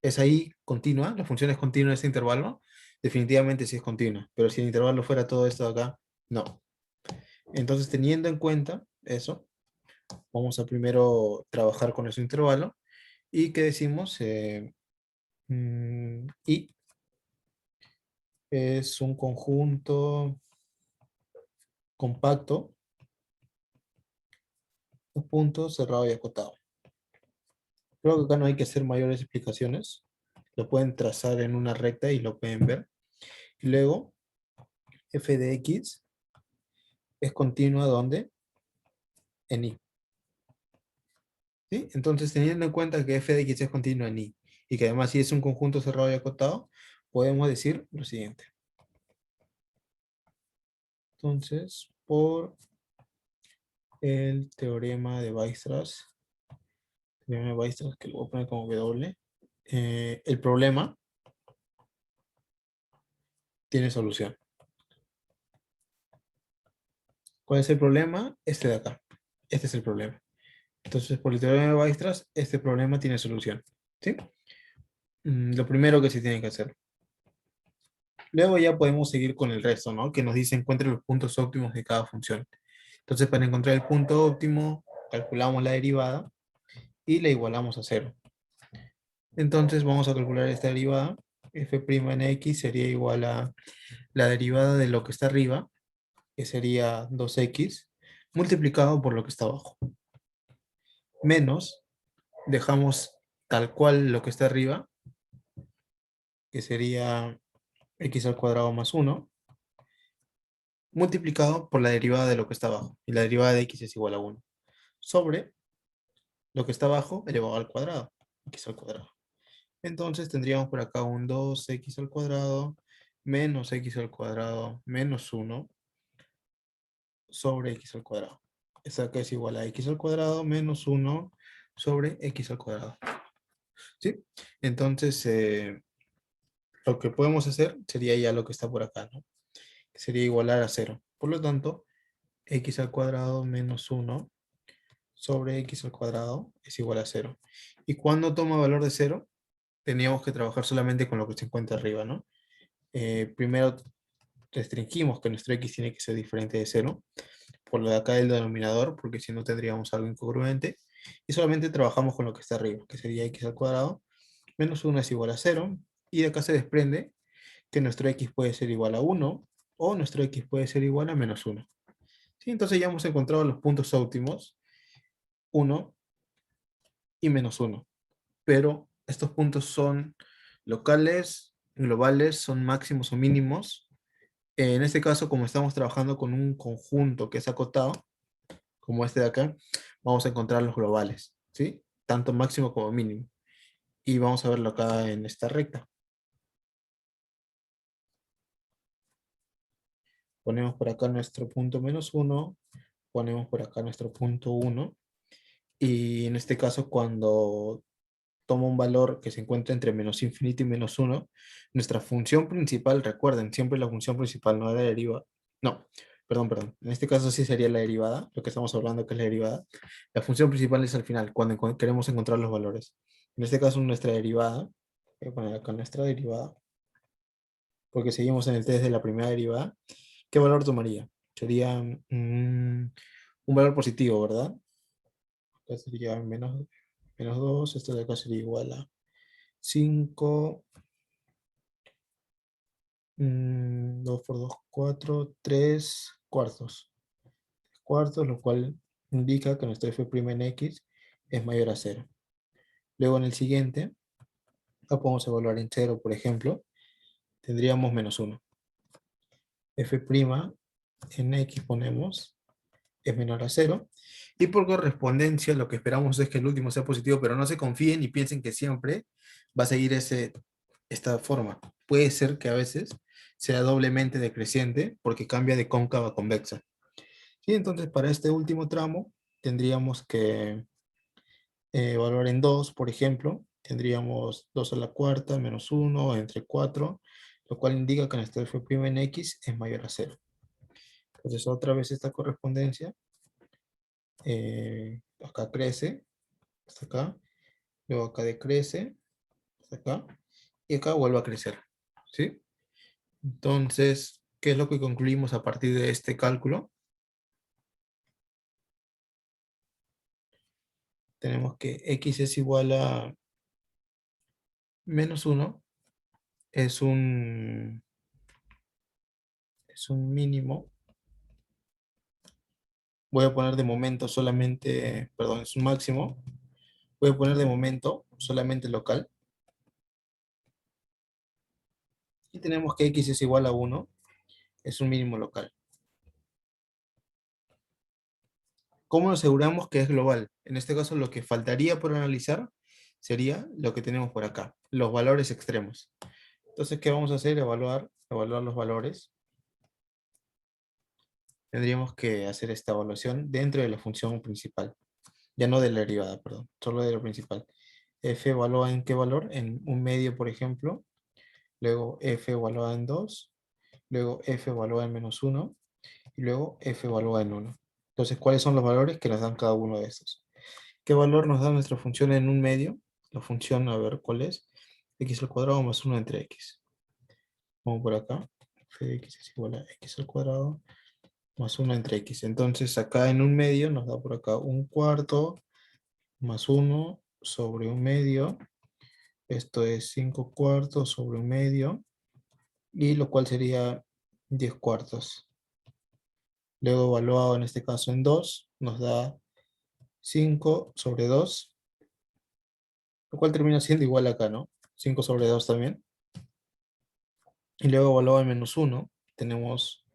Speaker 1: ¿Es ahí continua? ¿La función es continua en ese intervalo? Definitivamente sí es continua, pero si el intervalo fuera todo esto de acá, no. Entonces, teniendo en cuenta eso, vamos a primero trabajar con ese intervalo. ¿Y qué decimos? Y es un conjunto compacto, un punto cerrado y acotado. Creo que acá no hay que hacer mayores explicaciones. Lo pueden trazar en una recta y lo pueden ver. Y luego, f de x es continua ¿dónde? En y. ¿Sí? Entonces, teniendo en cuenta que f de x es continua en y, y que además si es un conjunto cerrado y acotado, podemos decir lo siguiente. Entonces, por el teorema de Weierstrass, que lo voy a poner como W, el problema tiene solución. ¿Cuál es el problema? Este de acá. Este es el problema. Entonces, por el teorema de Weierstrass, este problema tiene solución. ¿Sí? Lo primero que se tiene que hacer. Luego ya podemos seguir con el resto, ¿no? Que nos dice encuentre los puntos óptimos de cada función. Entonces, para encontrar el punto óptimo, calculamos la derivada y la igualamos a 0. Entonces, vamos a calcular esta derivada. F' en x sería igual a la derivada de lo que está arriba, que sería 2x, multiplicado por lo que está abajo. Menos, dejamos tal cual lo que está arriba, que sería x al cuadrado más 1, multiplicado por la derivada de lo que está abajo. Y la derivada de x es igual a 1. Sobre lo que está abajo elevado al cuadrado, x al cuadrado. Entonces tendríamos por acá un 2x al cuadrado menos x al cuadrado menos 1 sobre x al cuadrado. Esa acá es igual a x al cuadrado menos 1 sobre x al cuadrado. ¿Sí? Entonces, lo que podemos hacer sería ya lo que está por acá, ¿no? Que sería igualar a 0. Por lo tanto, x al cuadrado menos 1 sobre x al cuadrado es igual a 0. Y cuando toma valor de 0, teníamos que trabajar solamente con lo que se encuentra arriba, ¿no? Primero restringimos que nuestro x tiene que ser diferente de 0, por lo de acá del denominador, porque si no tendríamos algo incongruente, y solamente trabajamos con lo que está arriba, que sería x al cuadrado, menos 1 es igual a 0, y de acá se desprende que nuestro x puede ser igual a 1, o nuestro x puede ser igual a menos 1. ¿Sí? Entonces ya hemos encontrado los puntos óptimos, 1 y menos 1. Pero estos puntos son locales, globales, son máximos o mínimos. En este caso, como estamos trabajando con un conjunto que es acotado, como este de acá, vamos a encontrar los globales, ¿sí? Tanto máximo como mínimo. Y vamos a verlo acá en esta recta. Ponemos por acá nuestro punto menos 1, ponemos por acá nuestro punto 1, y en este caso cuando toma un valor que se encuentra entre menos infinito y menos 1, nuestra función principal, recuerden, siempre la función principal no es la derivada, no, perdón, en este caso sí sería la derivada, lo que estamos hablando que es la derivada, la función principal es al final, cuando queremos encontrar los valores. En este caso nuestra derivada, voy a poner acá nuestra derivada, porque seguimos en el test de la primera derivada. ¿Qué valor tomaría? Sería un valor positivo, ¿verdad? Acá sería menos 2, esto de acá sería igual a 5, 2 por 2, 4, 3 cuartos. Cuartos, lo cual indica que nuestro f' en x es mayor a cero. Luego en el siguiente, lo podemos evaluar en cero, por ejemplo, tendríamos menos 1. F' en x ponemos es menor a cero. Y por correspondencia, lo que esperamos es que el último sea positivo, pero no se confíen y piensen que siempre va a seguir esta forma. Puede ser que a veces sea doblemente decreciente porque cambia de cóncava a convexa. Y entonces para este último tramo tendríamos que evaluar en 2, por ejemplo. Tendríamos 2 a la cuarta menos 1 entre 4, lo cual indica que nuestro f' en x es mayor a cero. Entonces otra vez esta correspondencia, acá crece, hasta acá, luego acá decrece, hasta acá, y acá vuelve a crecer, ¿sí? Entonces, ¿qué es lo que concluimos a partir de este cálculo? Tenemos que x es igual a menos 1, es un mínimo. Voy a poner de momento solamente, perdón, es un máximo. Voy a poner de momento solamente local. Y tenemos que x es igual a 1, es un mínimo local. ¿Cómo nos aseguramos que es global? En este caso, lo que faltaría por analizar sería lo que tenemos por acá, los valores extremos. Entonces, ¿qué vamos a hacer? Evaluar los valores. Tendríamos que hacer esta evaluación dentro de la función principal. Ya no de la derivada, perdón, solo de la principal. F evalúa en qué valor, en un medio, por ejemplo. Luego F evalúa en 2. Luego F evalúa en menos 1. Y luego F evalúa en 1. Entonces, ¿cuáles son los valores que nos dan cada uno de estos? ¿Qué valor nos da nuestra función en un medio? La función, a ver, ¿cuál es? X al cuadrado más 1 entre x. Vamos por acá. F de x es igual a x al cuadrado más 1 entre x. Entonces, acá en un medio nos da por acá un cuarto más 1 sobre un medio. Esto es 5 cuartos sobre un medio. Y lo cual sería 10 cuartos. Luego evaluado en este caso en 2, nos da 5 sobre 2, lo cual termina siendo igual acá, ¿no? 5 sobre 2 también. Y luego evaluado en menos 1, tenemos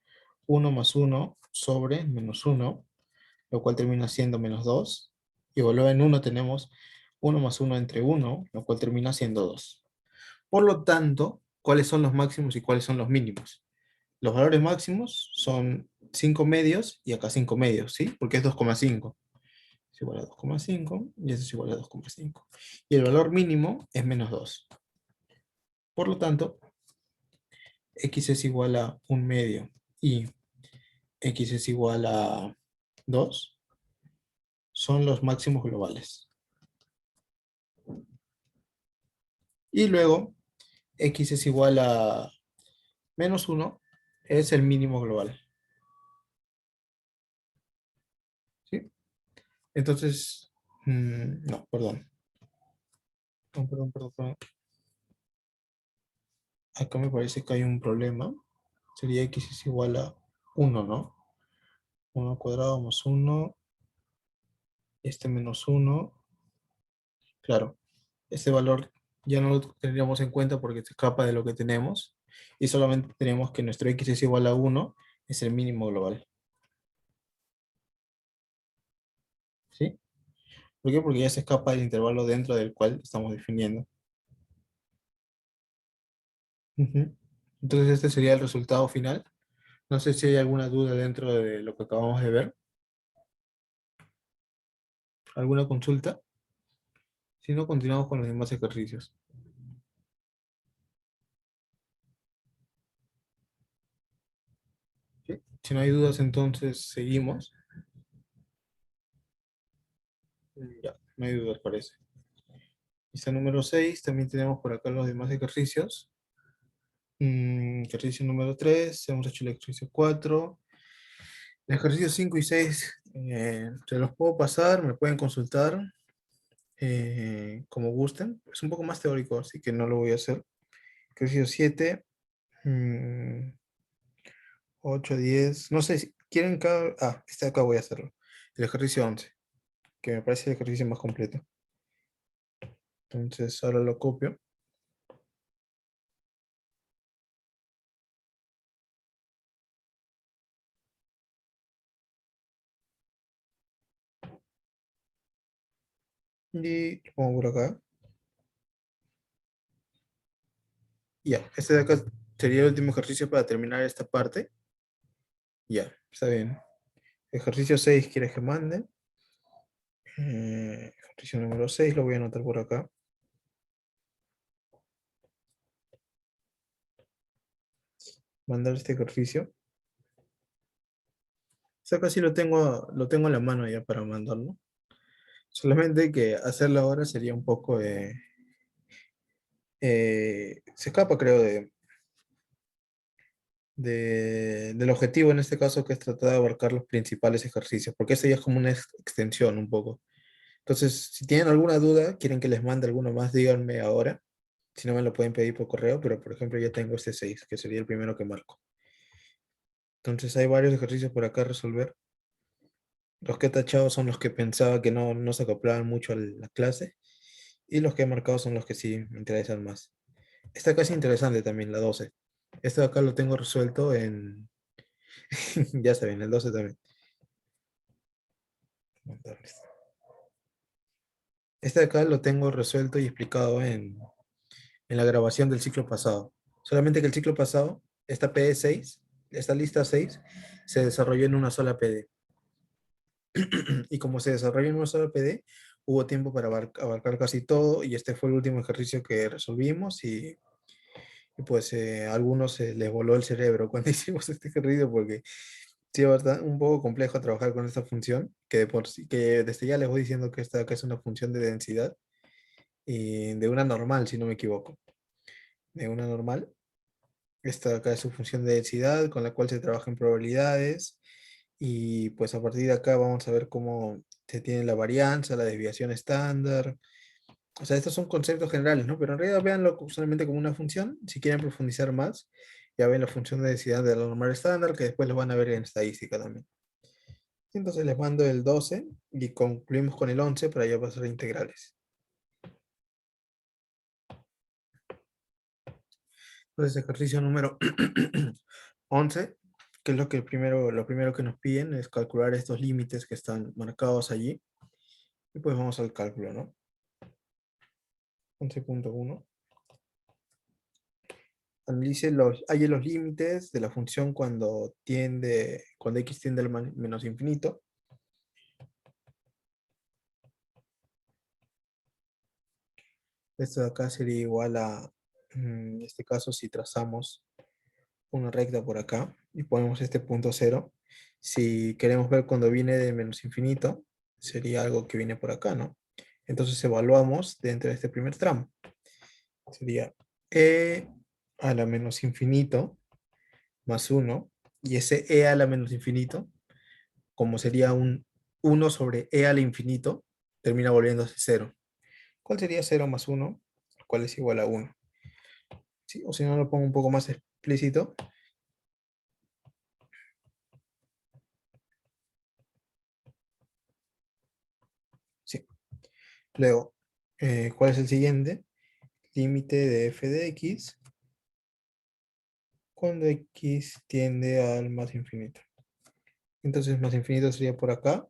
Speaker 1: 1 más 1 sobre menos 1, lo cual termina siendo menos 2. Y evaluado en 1 tenemos 1 más 1 entre 1, lo cual termina siendo 2. Por lo tanto, ¿cuáles son los máximos y cuáles son los mínimos? Los valores máximos son 5 medios y acá 5 medios, ¿sí? Porque es 2,5. Es igual a 2,5 y eso es igual a 2,5. Y el valor mínimo es menos 2. Por lo tanto, x es igual a un medio y x es igual a 2 son los máximos globales. Y luego, x es igual a menos 1 es el mínimo global. ¿Sí? Entonces, no, perdón. No, perdón. Acá me parece que hay un problema. Sería x es igual a 1, ¿no? 1 al cuadrado más 1, este menos 1. Claro, este valor ya no lo tendríamos en cuenta porque se escapa de lo que tenemos. Y solamente tenemos que nuestro x es igual a 1, es el mínimo global. ¿Sí? ¿Por qué? Porque ya se escapa del intervalo dentro del cual estamos definiendo. Ujú. Entonces este sería el resultado final. No sé si hay alguna duda dentro de lo que acabamos de ver. ¿Alguna consulta? Si no, continuamos con los demás ejercicios. ¿Sí? Si no hay dudas, entonces seguimos. Ya, no hay dudas, parece. Lista número 6. También tenemos por acá los demás ejercicios. Ejercicio número 3. Hemos hecho el ejercicio 4. El ejercicio 5 y 6 se los puedo pasar, me pueden consultar como gusten. Es un poco más teórico, así que no lo voy a hacer. Ejercicio 7, 8, 10. No sé si quieren cada... Ah, este de acá voy a hacerlo. El ejercicio 11, que me parece el ejercicio más completo. Entonces ahora lo copio. Y lo pongo por acá. Ya, este de acá sería el último ejercicio para terminar esta parte. Ya, está bien. Ejercicio 6 quieres que mande. Ejercicio número 6 lo voy a anotar por acá. Mandar este ejercicio. Este acá sí lo tengo en la mano ya para mandarlo. Solamente que hacerlo ahora sería un poco se escapa, creo, del objetivo en este caso, que es tratar de abarcar los principales ejercicios, porque eso ya es como una extensión un poco. Entonces, si tienen alguna duda, quieren que les mande alguno más, díganme ahora. Si no, me lo pueden pedir por correo, pero por ejemplo ya tengo este 6 que sería el primero que marco. Entonces hay varios ejercicios por acá a resolver. Los que he tachado son los que pensaba que no se acoplaban mucho a la clase, y los que he marcado son los que sí me interesan más. Esta casi interesante también, la 12. Este de acá lo tengo resuelto en... ya saben, el 12 también. Este de acá lo tengo resuelto y explicado en la grabación del ciclo pasado. Solamente que el ciclo pasado, esta PD6, esta lista 6, se desarrolló en una sola PD. Y como se desarrolló en una sola PD, hubo tiempo para abarcar casi todo, y este fue el último ejercicio que resolvimos, y pues a algunos se les voló el cerebro cuando hicimos este ejercicio, porque sí, verdad, un poco complejo trabajar con esta función, que, que desde ya les voy diciendo que esta acá es una función de densidad, y de una normal, si no me equivoco. De una normal. Esta acá es su función de densidad con la cual se trabaja en probabilidades, y pues a partir de acá vamos a ver cómo se tiene la varianza, la desviación estándar. O sea, estos son conceptos generales, ¿no? Pero en realidad véanlo solamente como una función. Si quieren profundizar más, ya ven la función de densidad de la normal estándar, que después lo van a ver en estadística también. Entonces les mando el 12 y concluimos con el 11 para ya pasar a integrales. Entonces, ejercicio número 11, que es lo primero que nos piden, es calcular estos límites que están marcados allí. Y pues vamos al cálculo, ¿no? 11.1. Analice halle los límites de la función cuando x tiende al menos infinito. Esto de acá sería igual a, en este caso, si trazamos una recta por acá y ponemos este punto cero, si queremos ver cuando viene de menos infinito, sería algo que viene por acá, ¿no? Entonces evaluamos dentro de este primer tramo. Sería e a la menos infinito más 1, y ese e a la menos infinito, como sería un 1 sobre e al infinito, termina volviéndose 0. ¿Cuál sería 0 más 1? ¿Cuál es igual a 1? ¿Sí? O si no, lo pongo un poco más explícito. Sí. Luego, ¿cuál es el siguiente? Límite de f de x cuando x tiende al más infinito. Entonces, más infinito sería por acá,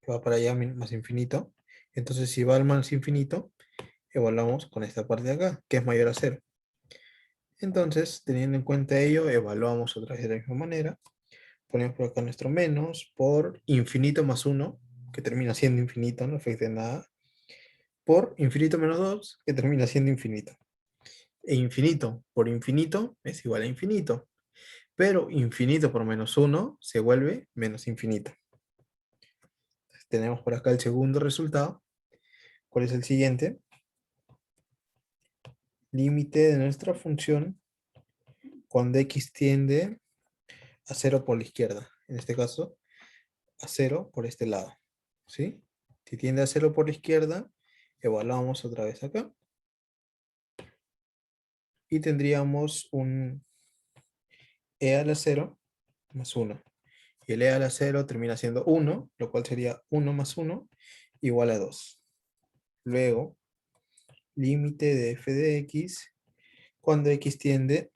Speaker 1: que va para allá más infinito. Entonces, si va al más infinito, evaluamos con esta parte de acá, que es mayor a 0. Entonces, teniendo en cuenta ello, evaluamos otra vez de la misma manera. Ponemos por acá nuestro menos por infinito más 1, que termina siendo infinito, no afecta en nada, por infinito menos 2, que termina siendo infinito. E infinito por infinito es igual a infinito, pero infinito por menos 1 se vuelve menos infinito. Entonces, tenemos por acá el segundo resultado. ¿Cuál es el siguiente? límite de nuestra función cuando x tiende a 0 por la izquierda. En este caso, a 0 por este lado. ¿Sí? Si tiende a 0 por la izquierda, evaluamos otra vez acá. Y tendríamos un e a la 0 más 1. Y el e a la 0 termina siendo 1, lo cual sería 1 más 1 igual a 2. Luego, límite de f de x cuando x tiende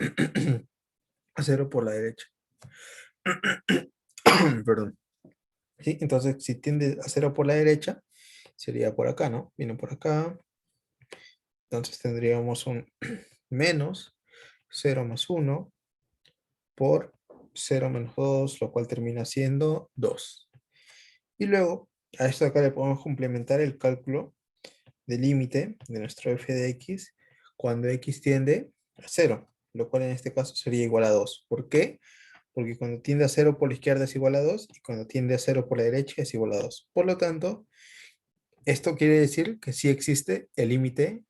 Speaker 1: a 0 por la derecha. Perdón. ¿Sí? Entonces, si tiende a 0 por la derecha, sería por acá, ¿no? Viene por acá. Entonces tendríamos un menos 0 más 1 por 0 menos 2, lo cual termina siendo 2. Y luego, a esto de acá le podemos complementar el cálculo del límite de nuestro f de x cuando x tiende a 0, lo cual en este caso sería igual a 2. ¿Por qué? Porque cuando tiende a 0 por la izquierda es igual a 2 y cuando tiende a 0 por la derecha es igual a 2. Por lo tanto, esto quiere decir que sí existe el límite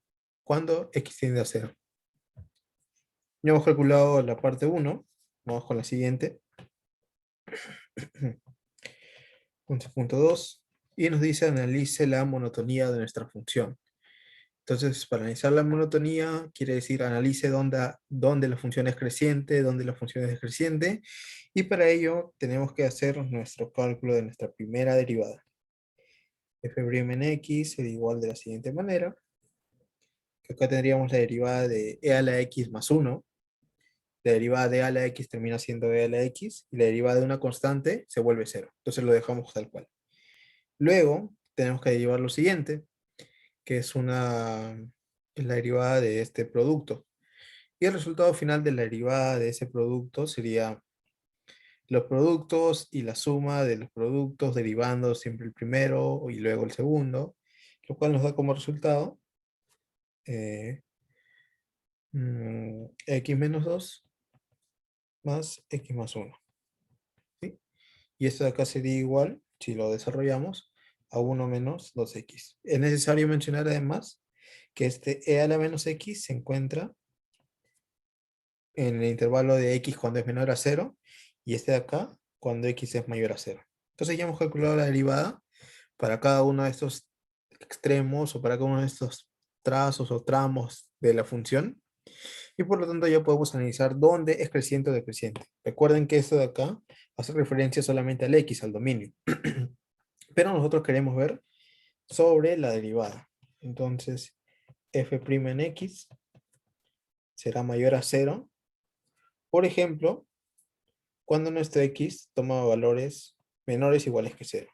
Speaker 1: cuando x tiende a 0. Ya hemos calculado la parte 1, vamos con la siguiente. 11.2 y nos dice analice la monotonía de nuestra función. Entonces, para analizar la monotonía, quiere decir analice dónde la función es creciente, dónde la función es decreciente, y para ello tenemos que hacer nuestro cálculo de nuestra primera derivada. F' en x sería igual de la siguiente manera, que acá tendríamos la derivada de e a la x más 1, la derivada de a a la x termina siendo e a la x, y la derivada de una constante se vuelve 0. Entonces lo dejamos tal cual. Luego, tenemos que derivar lo siguiente, que es la derivada de este producto. Y el resultado final de la derivada de ese producto sería los productos y la suma de los productos derivando siempre el primero y luego el segundo, lo cual nos da como resultado eh, x menos 2 más x más 1. ¿Sí? Y esto de acá sería igual, si lo desarrollamos, a 1 menos 2x. Es necesario mencionar además que este e a la menos x se encuentra en el intervalo de x cuando es menor a 0 y este de acá cuando x es mayor a 0. Entonces ya hemos calculado la derivada para cada uno de estos extremos o para cada uno de estos trazos o tramos de la función y por lo tanto ya podemos analizar dónde es creciente o decreciente. Recuerden que esto de acá hace referencia solamente al x, al dominio, pero nosotros queremos ver sobre la derivada. Entonces f' en x será mayor a 0, por ejemplo, cuando nuestro x toma valores menores o iguales que 0.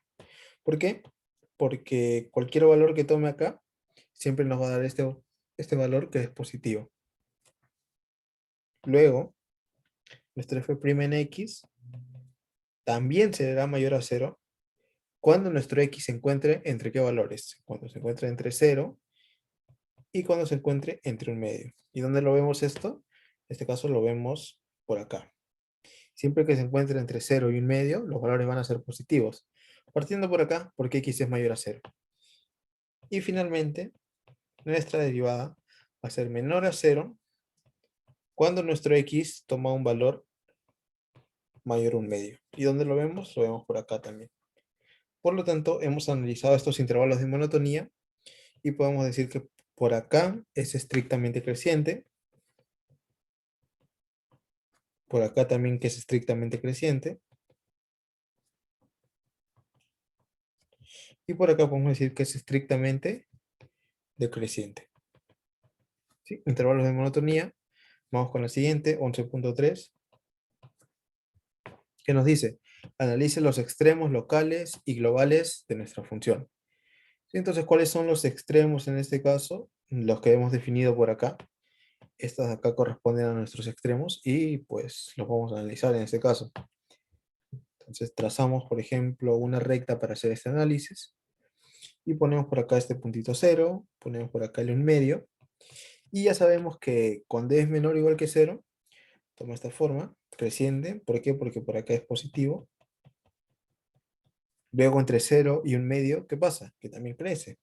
Speaker 1: ¿Por qué? Porque cualquier valor que tome acá siempre nos va a dar este valor que es positivo. Luego, nuestro f' en x también será mayor a 0 cuando nuestro x se encuentre entre qué valores. Cuando se encuentre entre 0 y cuando se encuentre entre un medio. ¿Y dónde lo vemos esto? En este caso lo vemos por acá. Siempre que se encuentre entre 0 y un medio, los valores van a ser positivos. Partiendo por acá, porque x es mayor a 0. Y finalmente, nuestra derivada va a ser menor a 0 cuando nuestro x toma un valor mayor a un medio. ¿Y dónde lo vemos? Lo vemos por acá también. Por lo tanto, hemos analizado estos intervalos de monotonía y podemos decir que por acá es estrictamente creciente, por acá también que es estrictamente creciente, y por acá podemos decir que es estrictamente decreciente. ¿Sí? Intervalos de monotonía. Vamos con la siguiente, 11.3, que nos dice, analice los extremos locales y globales de nuestra función. ¿Sí? Entonces, ¿cuáles son los extremos en este caso? Los que hemos definido por acá. Estas de acá corresponden a nuestros extremos y pues los vamos a analizar en este caso. Entonces trazamos, por ejemplo, una recta para hacer este análisis y ponemos por acá este puntito 0, ponemos por acá el 1 medio y ya sabemos que cuando es menor o igual que 0, toma esta forma, creciente. ¿Por qué? Porque por acá es positivo. Luego entre 0 y 1 medio, ¿qué pasa? Que también crece.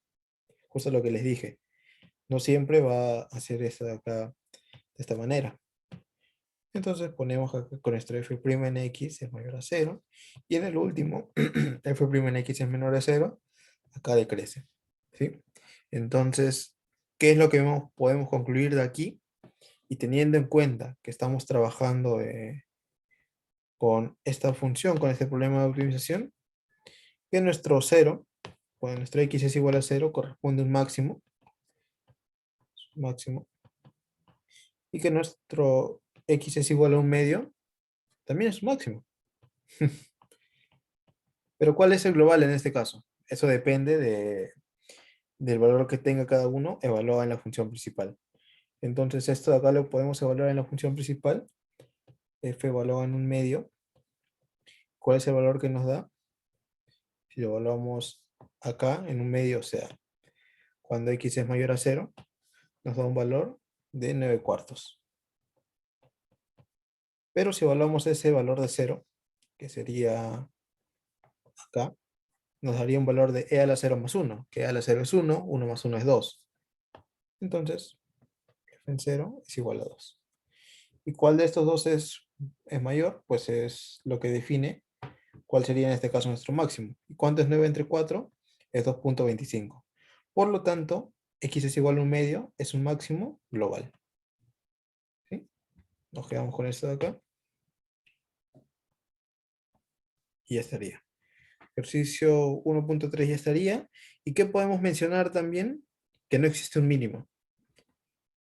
Speaker 1: Justo lo que les dije. No siempre va a hacer esto de acá de esta manera. Entonces ponemos acá con nuestro f' en x es mayor a cero. Y en el último, f' en x es menor a cero, acá decrece. ¿Sí? Entonces, ¿qué es lo que podemos concluir de aquí? Y teniendo en cuenta que estamos trabajando con esta función, con este problema de optimización, que nuestro cero, cuando nuestro x es igual a cero, corresponde a un máximo, máximo, y que nuestro x es igual a un medio, también es un máximo. Pero ¿cuál es el global en este caso? Eso depende del valor que tenga cada uno evaluado en la función principal. Entonces esto de acá lo podemos evaluar en la función principal, f evaluado en un medio. ¿Cuál es el valor que nos da? Si lo evaluamos acá en un medio, o sea, cuando x es mayor a cero, nos da un valor de 9 cuartos. Pero si evaluamos ese valor de cero, que sería acá, nos daría un valor de e a la 0 más 1, que e a la 0 es 1, 1 más 1 es 2. Entonces, f en 0 es igual a 2. ¿Y cuál de estos dos es mayor? Pues es lo que define cuál sería en este caso nuestro máximo. ¿Y cuánto es 9 entre 4? Es 2.25. Por lo tanto, x es igual a un medio, es un máximo global. ¿Sí? Nos quedamos con esto de acá. Y ya estaría. Ejercicio 1.3 ya estaría. ¿Y qué podemos mencionar también? Que no existe un mínimo.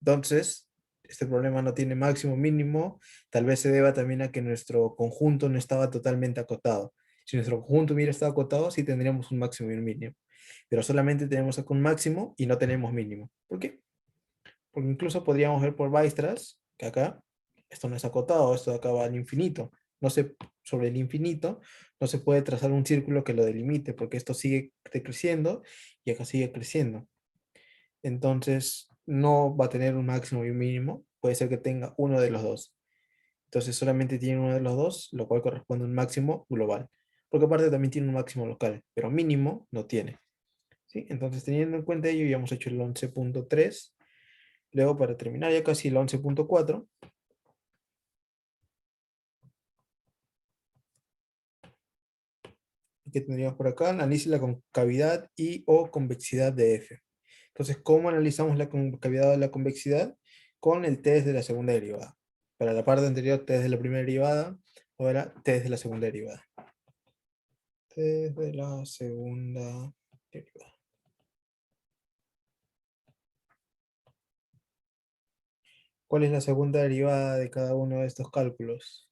Speaker 1: Entonces, este problema no tiene máximo mínimo. Tal vez se deba también a que nuestro conjunto no estaba totalmente acotado. Si nuestro conjunto hubiera estado acotado, sí tendríamos un máximo y un mínimo. Pero solamente tenemos acá un máximo y no tenemos mínimo. ¿Por qué? Porque incluso podríamos ver por Weierstrass que acá esto no es acotado, esto de acá va al infinito. No se, sobre el infinito no se puede trazar un círculo que lo delimite, porque esto sigue creciendo y acá sigue creciendo. Entonces no va a tener un máximo y un mínimo, puede ser que tenga uno de los dos. Entonces solamente tiene uno de los dos, lo cual corresponde a un máximo global. Porque aparte también tiene un máximo local, pero mínimo no tiene. ¿Sí? Entonces teniendo en cuenta ello, ya hemos hecho el 11.3. Luego para terminar ya casi el 11.4. ¿Qué tendríamos por acá? Analice la concavidad y o convexidad de F. Entonces, ¿cómo analizamos la concavidad o la convexidad? Con el test de la segunda derivada. Para la parte anterior, test de la primera derivada. Ahora, test de la segunda derivada. Test de la segunda derivada. ¿Cuál es la segunda derivada de cada uno de estos cálculos?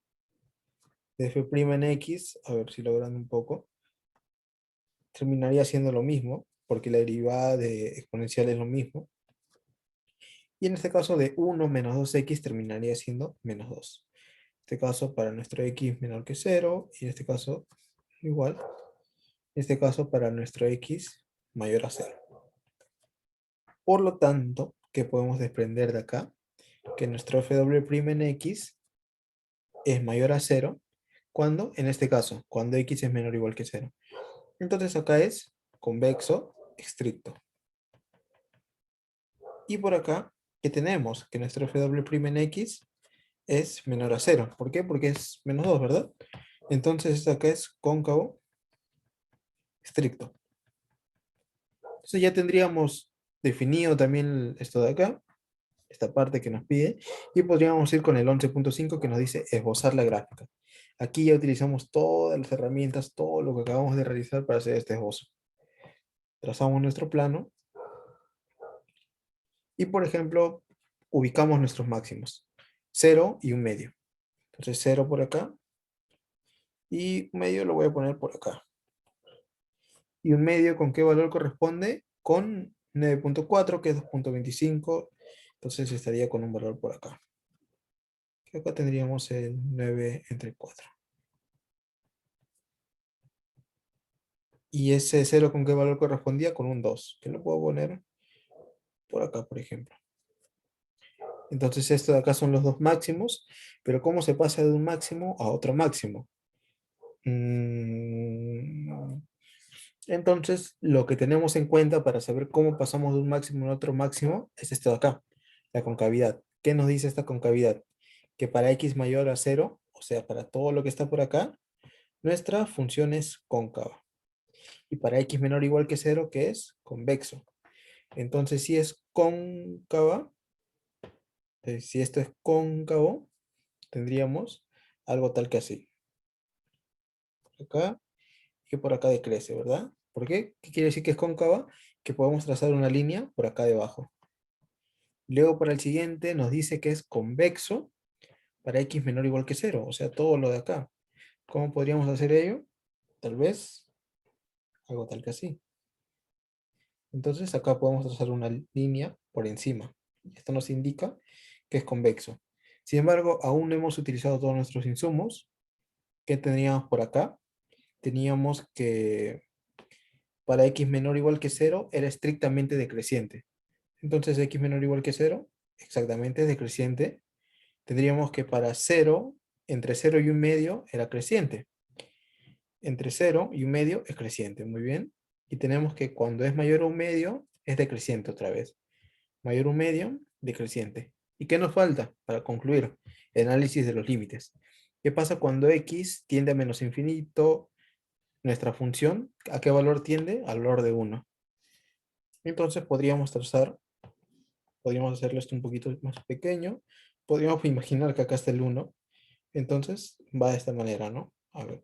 Speaker 1: De f' en x, a ver si logran un poco, terminaría siendo lo mismo, porque la derivada de exponencial es lo mismo. Y en este caso de 1 menos 2x terminaría siendo menos 2. En este caso para nuestro x menor que 0, y en este caso igual. En este caso para nuestro x mayor a 0. Por lo tanto, ¿qué podemos desprender de acá? Que nuestro f' en x es mayor a 0, cuando, en este caso, cuando x es menor o igual que 0. Entonces acá es convexo estricto. Y por acá, ¿qué tenemos? Que nuestro f' en x es menor a 0. ¿Por qué? Porque es menos 2, ¿verdad? Entonces esto acá es cóncavo estricto. Entonces ya tendríamos definido también esto de acá, esta parte que nos pide, y podríamos ir con el 11.5 que nos dice esbozar la gráfica. Aquí ya utilizamos todas las herramientas, todo lo que acabamos de realizar para hacer este esbozo. Trazamos nuestro plano y, por ejemplo, ubicamos nuestros máximos. 0 y un medio. Entonces 0 por acá y un medio lo voy a poner por acá. ¿Y un medio con qué valor corresponde? Con 9.4, que es 2.25. Entonces estaría con un valor por acá. Que acá tendríamos el 9 entre 4. ¿Y ese 0 con qué valor correspondía? Con un 2, que lo puedo poner por acá, por ejemplo. Entonces estos de acá son los dos máximos, pero ¿cómo se pasa de un máximo a otro máximo? Entonces, lo que tenemos en cuenta para saber cómo pasamos de un máximo a otro máximo es esto de acá, la concavidad. ¿Qué nos dice esta concavidad? Que para x mayor a cero, o sea, para todo lo que está por acá, nuestra función es cóncava. Y para x menor o igual que cero, ¿qué es? Convexo. Entonces, si es cóncava, si esto es cóncavo, tendríamos algo tal que así. Por acá y por acá decrece, ¿verdad? ¿Por qué? ¿Qué quiere decir que es cóncava? Que podemos trazar una línea por acá debajo. Luego para el siguiente nos dice que es convexo para x menor o igual que cero, o sea, todo lo de acá. ¿Cómo podríamos hacer ello? Tal vez algo tal que así. Entonces acá podemos trazar una línea por encima. Esto nos indica que es convexo. Sin embargo, aún no hemos utilizado todos nuestros insumos. ¿Qué teníamos por acá? Teníamos que para x menor o igual que cero era estrictamente decreciente. Entonces x menor o igual que cero, exactamente es decreciente. Tendríamos que para cero, entre cero y un medio era creciente. Entre cero y un medio es creciente, muy bien. Y tenemos que cuando es mayor a un medio es decreciente otra vez. Mayor a un medio, decreciente. ¿Y qué nos falta para concluir el análisis de los límites? ¿Qué pasa cuando x tiende a menos infinito? Nuestra función, ¿a qué valor tiende? Al valor de 1. Entonces podríamos hacerlo esto un poquito más pequeño. Podríamos imaginar que acá está el 1. Entonces va de esta manera, ¿no? A ver,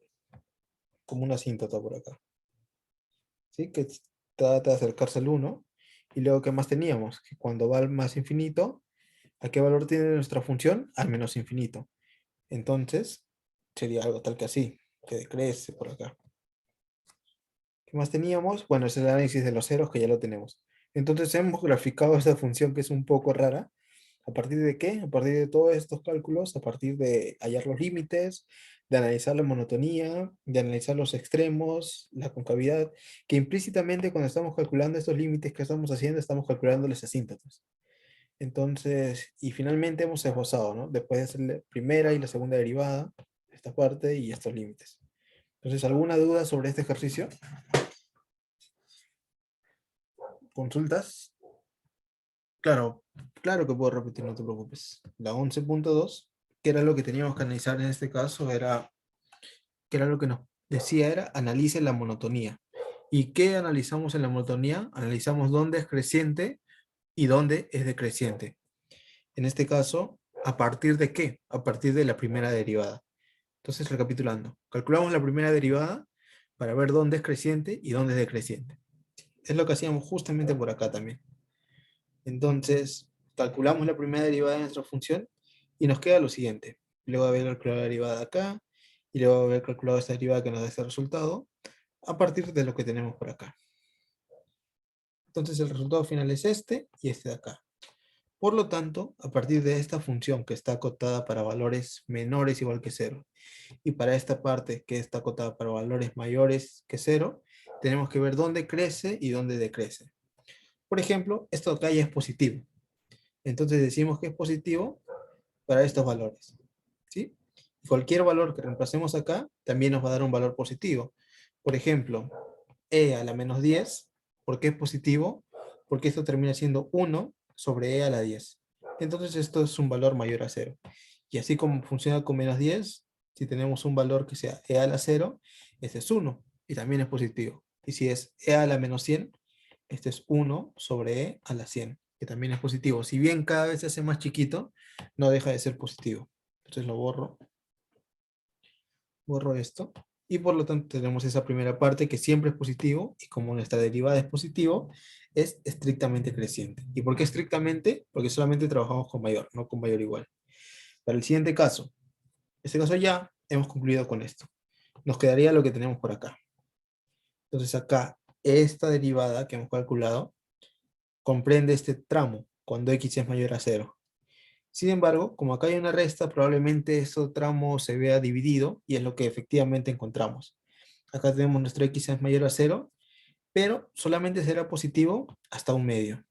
Speaker 1: como una asíntota por acá. ¿Sí? Que trata de acercarse al 1. Y luego, ¿qué más teníamos? Que cuando va al más infinito, ¿a qué valor tiene nuestra función? Al menos infinito. Entonces, sería algo tal que así, que decrece por acá. ¿Qué más teníamos? Bueno, es el análisis de los ceros que ya lo tenemos. Entonces hemos graficado esta función que es un poco rara. ¿A partir de qué? A partir de todos estos cálculos, a partir de hallar los límites, de analizar la monotonía, de analizar los extremos, la concavidad, que implícitamente cuando estamos calculando estos límites que estamos haciendo, estamos calculando las asíntotas. Entonces, y finalmente hemos esbozado, ¿no? Después de hacer la primera y la segunda derivada, esta parte y estos límites. Entonces, ¿alguna duda sobre este ejercicio? ¿Consultas? Claro, claro que puedo repetir, no te preocupes. La 11.2, que era lo que teníamos que analizar en este caso, que era lo que nos decía, era analice la monotonía. ¿Y qué analizamos en la monotonía? Analizamos dónde es creciente y dónde es decreciente. En este caso, ¿a partir de qué? A partir de la primera derivada. Entonces, recapitulando, calculamos la primera derivada para ver dónde es creciente y dónde es decreciente. Es lo que hacíamos justamente por acá también. Entonces, calculamos la primera derivada de nuestra función y nos queda lo siguiente. Luego de haber calculado la derivada acá y luego de haber calculado esta derivada que nos da este resultado, a partir de lo que tenemos por acá. Entonces, el resultado final es este y este de acá. Por lo tanto, a partir de esta función que está acotada para valores menores igual que 0, y para esta parte que está acotada para valores mayores que 0, tenemos que ver dónde crece y dónde decrece. Por ejemplo, esto acá ya es positivo. Entonces decimos que es positivo para estos valores. ¿Sí? Cualquier valor que reemplacemos acá también nos va a dar un valor positivo. Por ejemplo, e a la menos 10, ¿por qué es positivo? Porque esto termina siendo 1 sobre e a la 10. Entonces esto es un valor mayor a 0. Y así como funciona con menos 10, si tenemos un valor que sea e a la 0, este es 1 y también es positivo. Y si es e a la menos 100, este es 1 sobre e a la 100, que también es positivo. Si bien cada vez se hace más chiquito, no deja de ser positivo. Entonces lo borro esto. Y por lo tanto tenemos esa primera parte que siempre es positivo y como nuestra derivada es positivo, es estrictamente creciente. ¿Y por qué estrictamente? Porque solamente trabajamos con mayor, no con mayor igual. Para el siguiente caso, en este caso ya hemos concluido con esto. Nos quedaría lo que tenemos por acá. Entonces acá, esta derivada que hemos calculado comprende este tramo cuando x es mayor a 0. Sin embargo, como acá hay una resta, probablemente este tramo se vea dividido y es lo que efectivamente encontramos. Acá tenemos nuestro x es mayor a 0, pero solamente será positivo hasta un medio.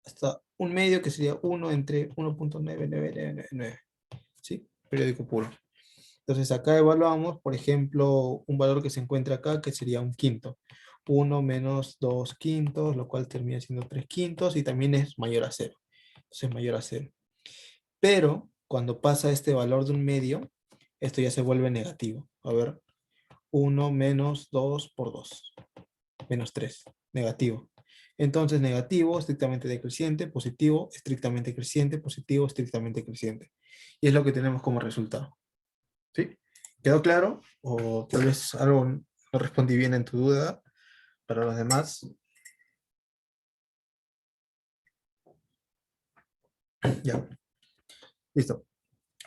Speaker 1: Hasta un medio que sería 1 entre 1.9999, ¿sí? Periódico puro. Entonces acá evaluamos, por ejemplo, un valor que se encuentra acá, que sería un quinto. 1 - 2 quintos, lo cual termina siendo 3 quintos, y también es mayor a cero. Entonces es mayor a cero. Pero cuando pasa este valor de un medio, esto ya se vuelve negativo. A ver, 1 - 2 por 2, -3, negativo. Entonces negativo, estrictamente decreciente, positivo, estrictamente creciente, positivo, estrictamente creciente. Y es lo que tenemos como resultado. ¿Sí? ¿Quedó claro? O tal vez algo no respondí bien en tu duda. Para los demás, ya. Listo.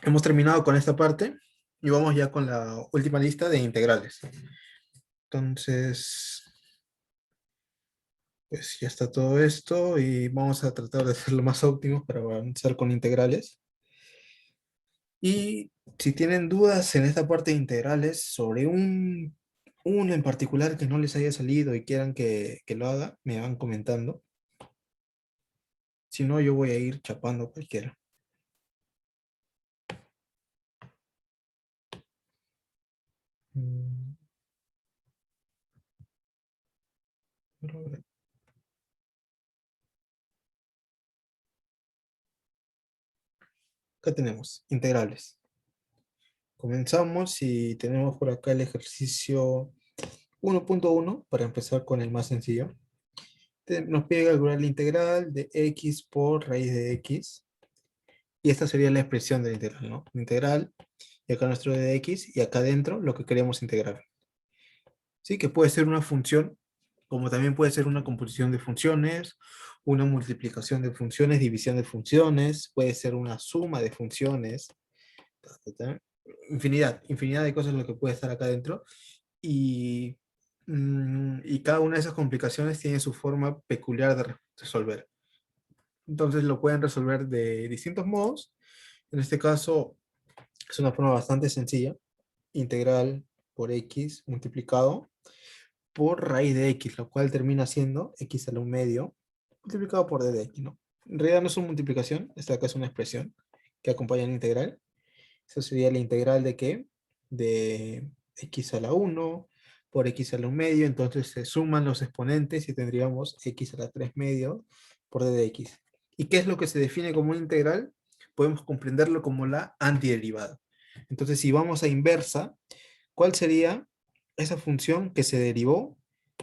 Speaker 1: Hemos terminado con esta parte y vamos ya con la última lista de integrales. Entonces, pues ya está todo esto y vamos a tratar de ser lo más óptimos para avanzar con integrales. Y si tienen dudas en esta parte de integrales sobre uno en particular que no les haya salido y quieran que lo haga, me van comentando. Si no, yo voy a ir chapando cualquiera. Mm, Acá tenemos integrales. Comenzamos y tenemos por acá el ejercicio 1.1 para empezar con el más sencillo. Nos pide calcular la integral de x por raíz de x. Y esta sería la expresión de la integral, ¿no? La integral, y acá nuestro de x, y acá adentro lo que queremos integrar. Sí, que puede ser una función, como también puede ser una composición de funciones, una multiplicación de funciones, división de funciones, puede ser una suma de funciones, infinidad de cosas lo que puede estar acá adentro. Y, y cada una de esas complicaciones tiene su forma peculiar de resolver. Entonces lo pueden resolver de distintos modos. En este caso es una forma bastante sencilla. Integral por x multiplicado por raíz de x, lo cual termina siendo x a la 1 medio multiplicado por d de x, ¿no? En realidad no es una multiplicación, esta acá es una expresión que acompaña la integral. Eso sería la integral de ¿qué? De x a la 1 por x a la 1 medio, entonces se suman los exponentes y tendríamos x a la 3 medio por d de x. ¿Y qué es lo que se define como una integral? Podemos comprenderlo como la antiderivada. Entonces, si vamos a inversa, ¿cuál sería esa función que se derivó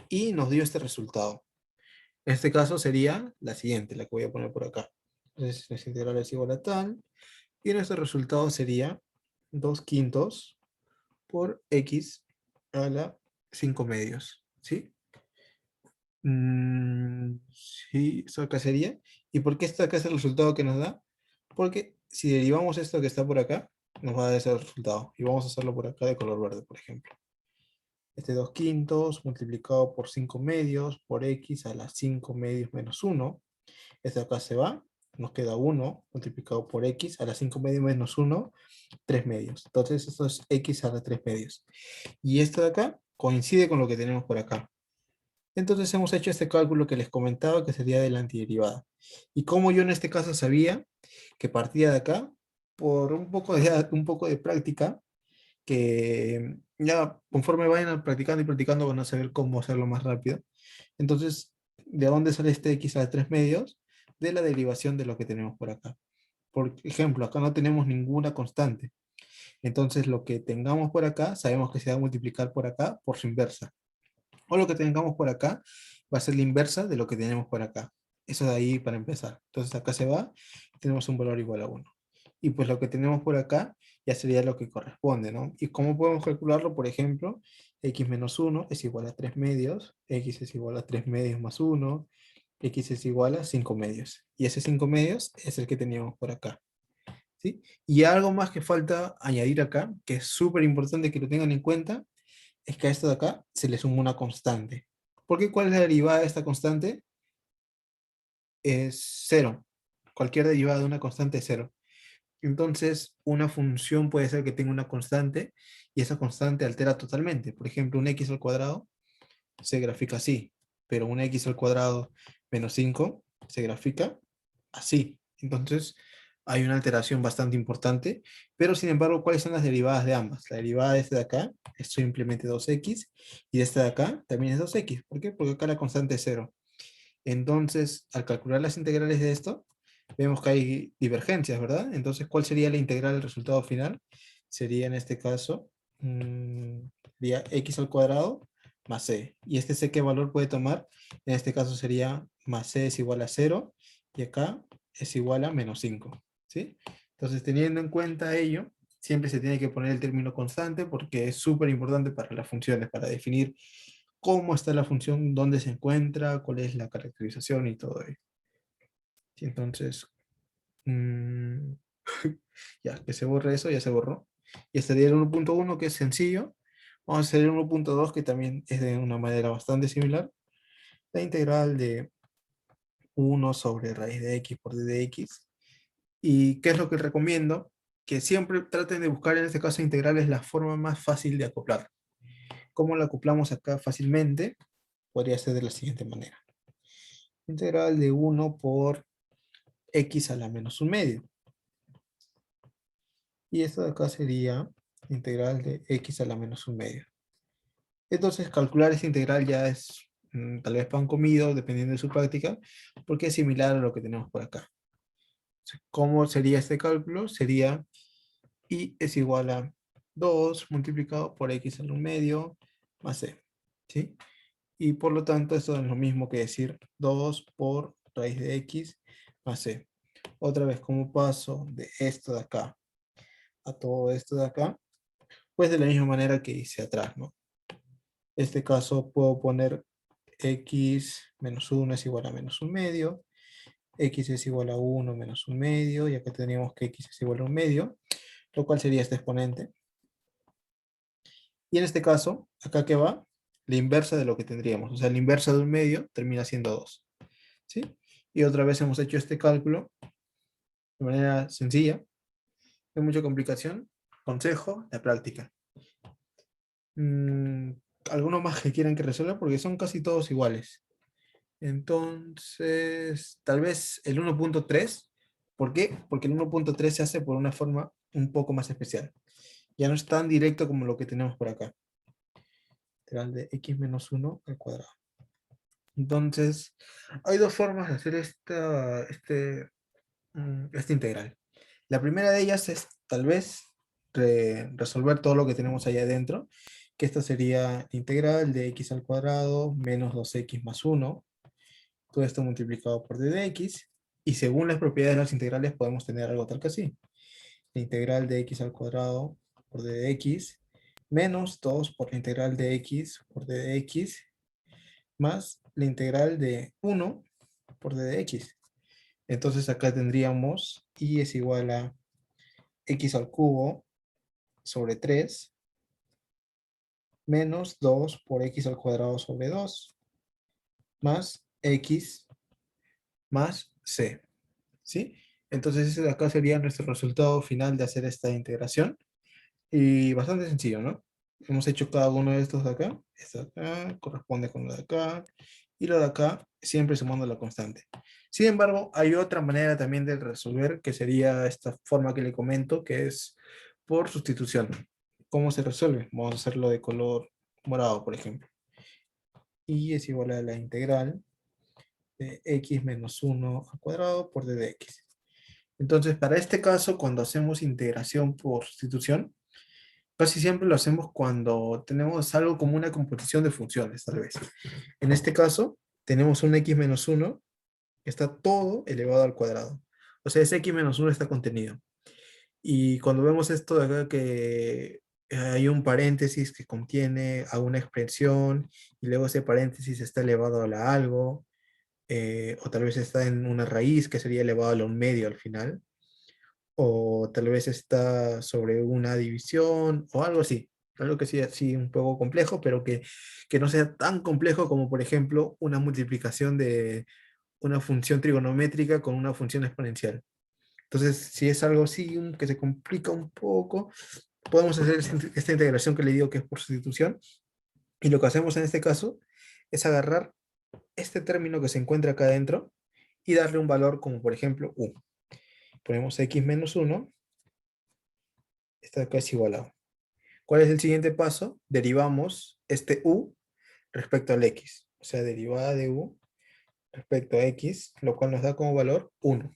Speaker 1: y nos dio este resultado? En este caso sería la siguiente, la que voy a poner por acá. Entonces, esta integral es igual a tal, y nuestro resultado sería 2 quintos por x a la 5 medios, ¿sí? Sí, eso acá sería. ¿Y por qué acá es el resultado que nos da? Porque si derivamos esto que está por acá, nos va a dar ese resultado. Y vamos a hacerlo por acá de color verde, por ejemplo. Este 2 quintos multiplicado por 5 medios por x a las 5 medios menos 1. Este acá se va. Nos queda 1 multiplicado por x a las 5 medios menos 1, 3 medios. Entonces esto es x a la 3 medios. Y esto de acá coincide con lo que tenemos por acá. Entonces hemos hecho este cálculo que les comentaba que sería de la antiderivada. Y como yo en este caso sabía que partía de acá, por un poco de práctica, que ya conforme vayan practicando y practicando van a saber cómo hacerlo más rápido. Entonces, ¿de dónde sale este x a la 3 medios? De la derivación de lo que tenemos por acá. Por ejemplo, acá no tenemos ninguna constante. Entonces, lo que tengamos por acá, sabemos que se va a multiplicar por acá por su inversa. O lo que tengamos por acá va a ser la inversa de lo que tenemos por acá. Eso de ahí para empezar. Entonces acá se va, tenemos un valor igual a 1. Y pues lo que tenemos por acá ya sería lo que corresponde, ¿no? ¿Y cómo podemos calcularlo? Por ejemplo, x menos 1 es igual a 3 medios, x es igual a 3 medios más 1, x es igual a 5 medios. Y ese 5 medios es el que teníamos por acá. ¿Sí? Y algo más que falta añadir acá, que es súper importante que lo tengan en cuenta, es que a esto de acá se le suma una constante. ¿Por qué? ¿Cuál es la derivada de esta constante? Es cero. Cualquier derivada de una constante es cero. Entonces, una función puede ser que tenga una constante y esa constante altera totalmente. Por ejemplo, un x al cuadrado se grafica así, pero un x al cuadrado menos 5 se grafica así. Entonces, hay una alteración bastante importante, pero sin embargo, ¿cuáles son las derivadas de ambas? La derivada de este de acá es simplemente 2x y de este de acá también es 2x. ¿Por qué? Porque acá la constante es 0. Entonces, al calcular las integrales de esto, vemos que hay divergencias, ¿verdad? Entonces, ¿cuál sería la integral del resultado final? Sería en este caso, sería x al cuadrado más c. ¿Y este c qué valor puede tomar? En este caso sería más c es igual a 0 y acá es igual a menos 5, ¿sí? Entonces, teniendo en cuenta ello, siempre se tiene que poner el término constante porque es súper importante para las funciones, para definir cómo está la función, dónde se encuentra, cuál es la caracterización y todo ello. Sí, entonces, mm, ya, que se borre eso, ya se borró. Y estaría el 1.1 que es sencillo. Vamos a hacer el 1.2 que también es de una manera bastante similar. La integral de 1 sobre raíz de x por d de x. ¿Y qué es lo que recomiendo? Que siempre traten de buscar en este caso integrales la forma más fácil de acoplar. ¿Cómo la acoplamos acá fácilmente? Podría ser de la siguiente manera. Integral de 1 por x a la menos un medio. Y esto de acá sería integral de x a la menos un medio. Entonces calcular esta integral ya es tal vez pan comido, dependiendo de su práctica, porque es similar a lo que tenemos por acá. ¿Cómo sería este cálculo? Sería y es igual a 2 multiplicado por x a la un medio más c. ¿Sí? Y por lo tanto esto es lo mismo que decir 2 por raíz de x más c. Otra vez, ¿cómo paso de esto de acá a todo esto de acá? Pues de la misma manera que hice atrás, ¿no? En este caso puedo poner x menos 1 es igual a menos un medio, x es igual a 1 menos un medio, y acá tendríamos que x es igual a un medio, lo cual sería este exponente. Y en este caso, acá que va, la inversa de lo que tendríamos, o sea, la inversa de un medio termina siendo 2, ¿sí? Y otra vez hemos hecho este cálculo de manera sencilla, no hay mucha complicación. Consejo, la práctica. Mm, ¿Alguno más que quieran que resuelva? Porque son casi todos iguales. Entonces, tal vez el 1.3. ¿Por qué? Porque el 1.3 se hace por una forma un poco más especial. Ya no es tan directo como lo que tenemos por acá. Integral de x menos 1 al cuadrado. Entonces, hay dos formas de hacer esta integral. La primera de ellas es tal vez resolver todo lo que tenemos ahí adentro, que esta sería integral de x al cuadrado menos 2x más 1, todo esto multiplicado por d de x, y según las propiedades de las integrales podemos tener algo tal que así. La integral de x al cuadrado por d de x, menos 2 por la integral de x por d de x, más la integral de 1 por d de x. Entonces acá tendríamos y es igual a x al cubo sobre 3 menos 2 por x al cuadrado sobre 2 más x más c. ¿Sí? Entonces ese de acá sería nuestro resultado final de hacer esta integración. Y bastante sencillo, ¿no? Hemos hecho cada uno de estos de acá. Este de acá corresponde con lo de acá. Y lo de acá siempre sumando la constante. Sin embargo, hay otra manera también de resolver, que sería esta forma que le comento, que es por sustitución. ¿Cómo se resuelve? Vamos a hacerlo de color morado, por ejemplo. Y es igual a la integral de x menos 1 al cuadrado por d de x. Entonces, para este caso, cuando hacemos integración por sustitución, casi siempre lo hacemos cuando tenemos algo como una composición de funciones, tal vez. En este caso, tenemos un x menos 1 que está todo elevado al cuadrado. O sea, ese x menos 1 está contenido. Y cuando vemos esto de acá que hay un paréntesis que contiene alguna expresión y luego ese paréntesis está elevado a la algo, o tal vez está en una raíz que sería elevado a la un medio al final, o tal vez está sobre una división o algo así. Algo que sea así un poco complejo, pero que no sea tan complejo como, por ejemplo, una multiplicación de una función trigonométrica con una función exponencial. Entonces, si es algo así que se complica un poco, podemos hacer esta integración que le digo que es por sustitución. Y lo que hacemos en este caso es agarrar este término que se encuentra acá adentro y darle un valor como, por ejemplo, u. ponemos x menos 1, esta de acá es igual a u. ¿Cuál es el siguiente paso? Derivamos este u respecto al x. O sea, derivada de u respecto a x, lo cual nos da como valor 1.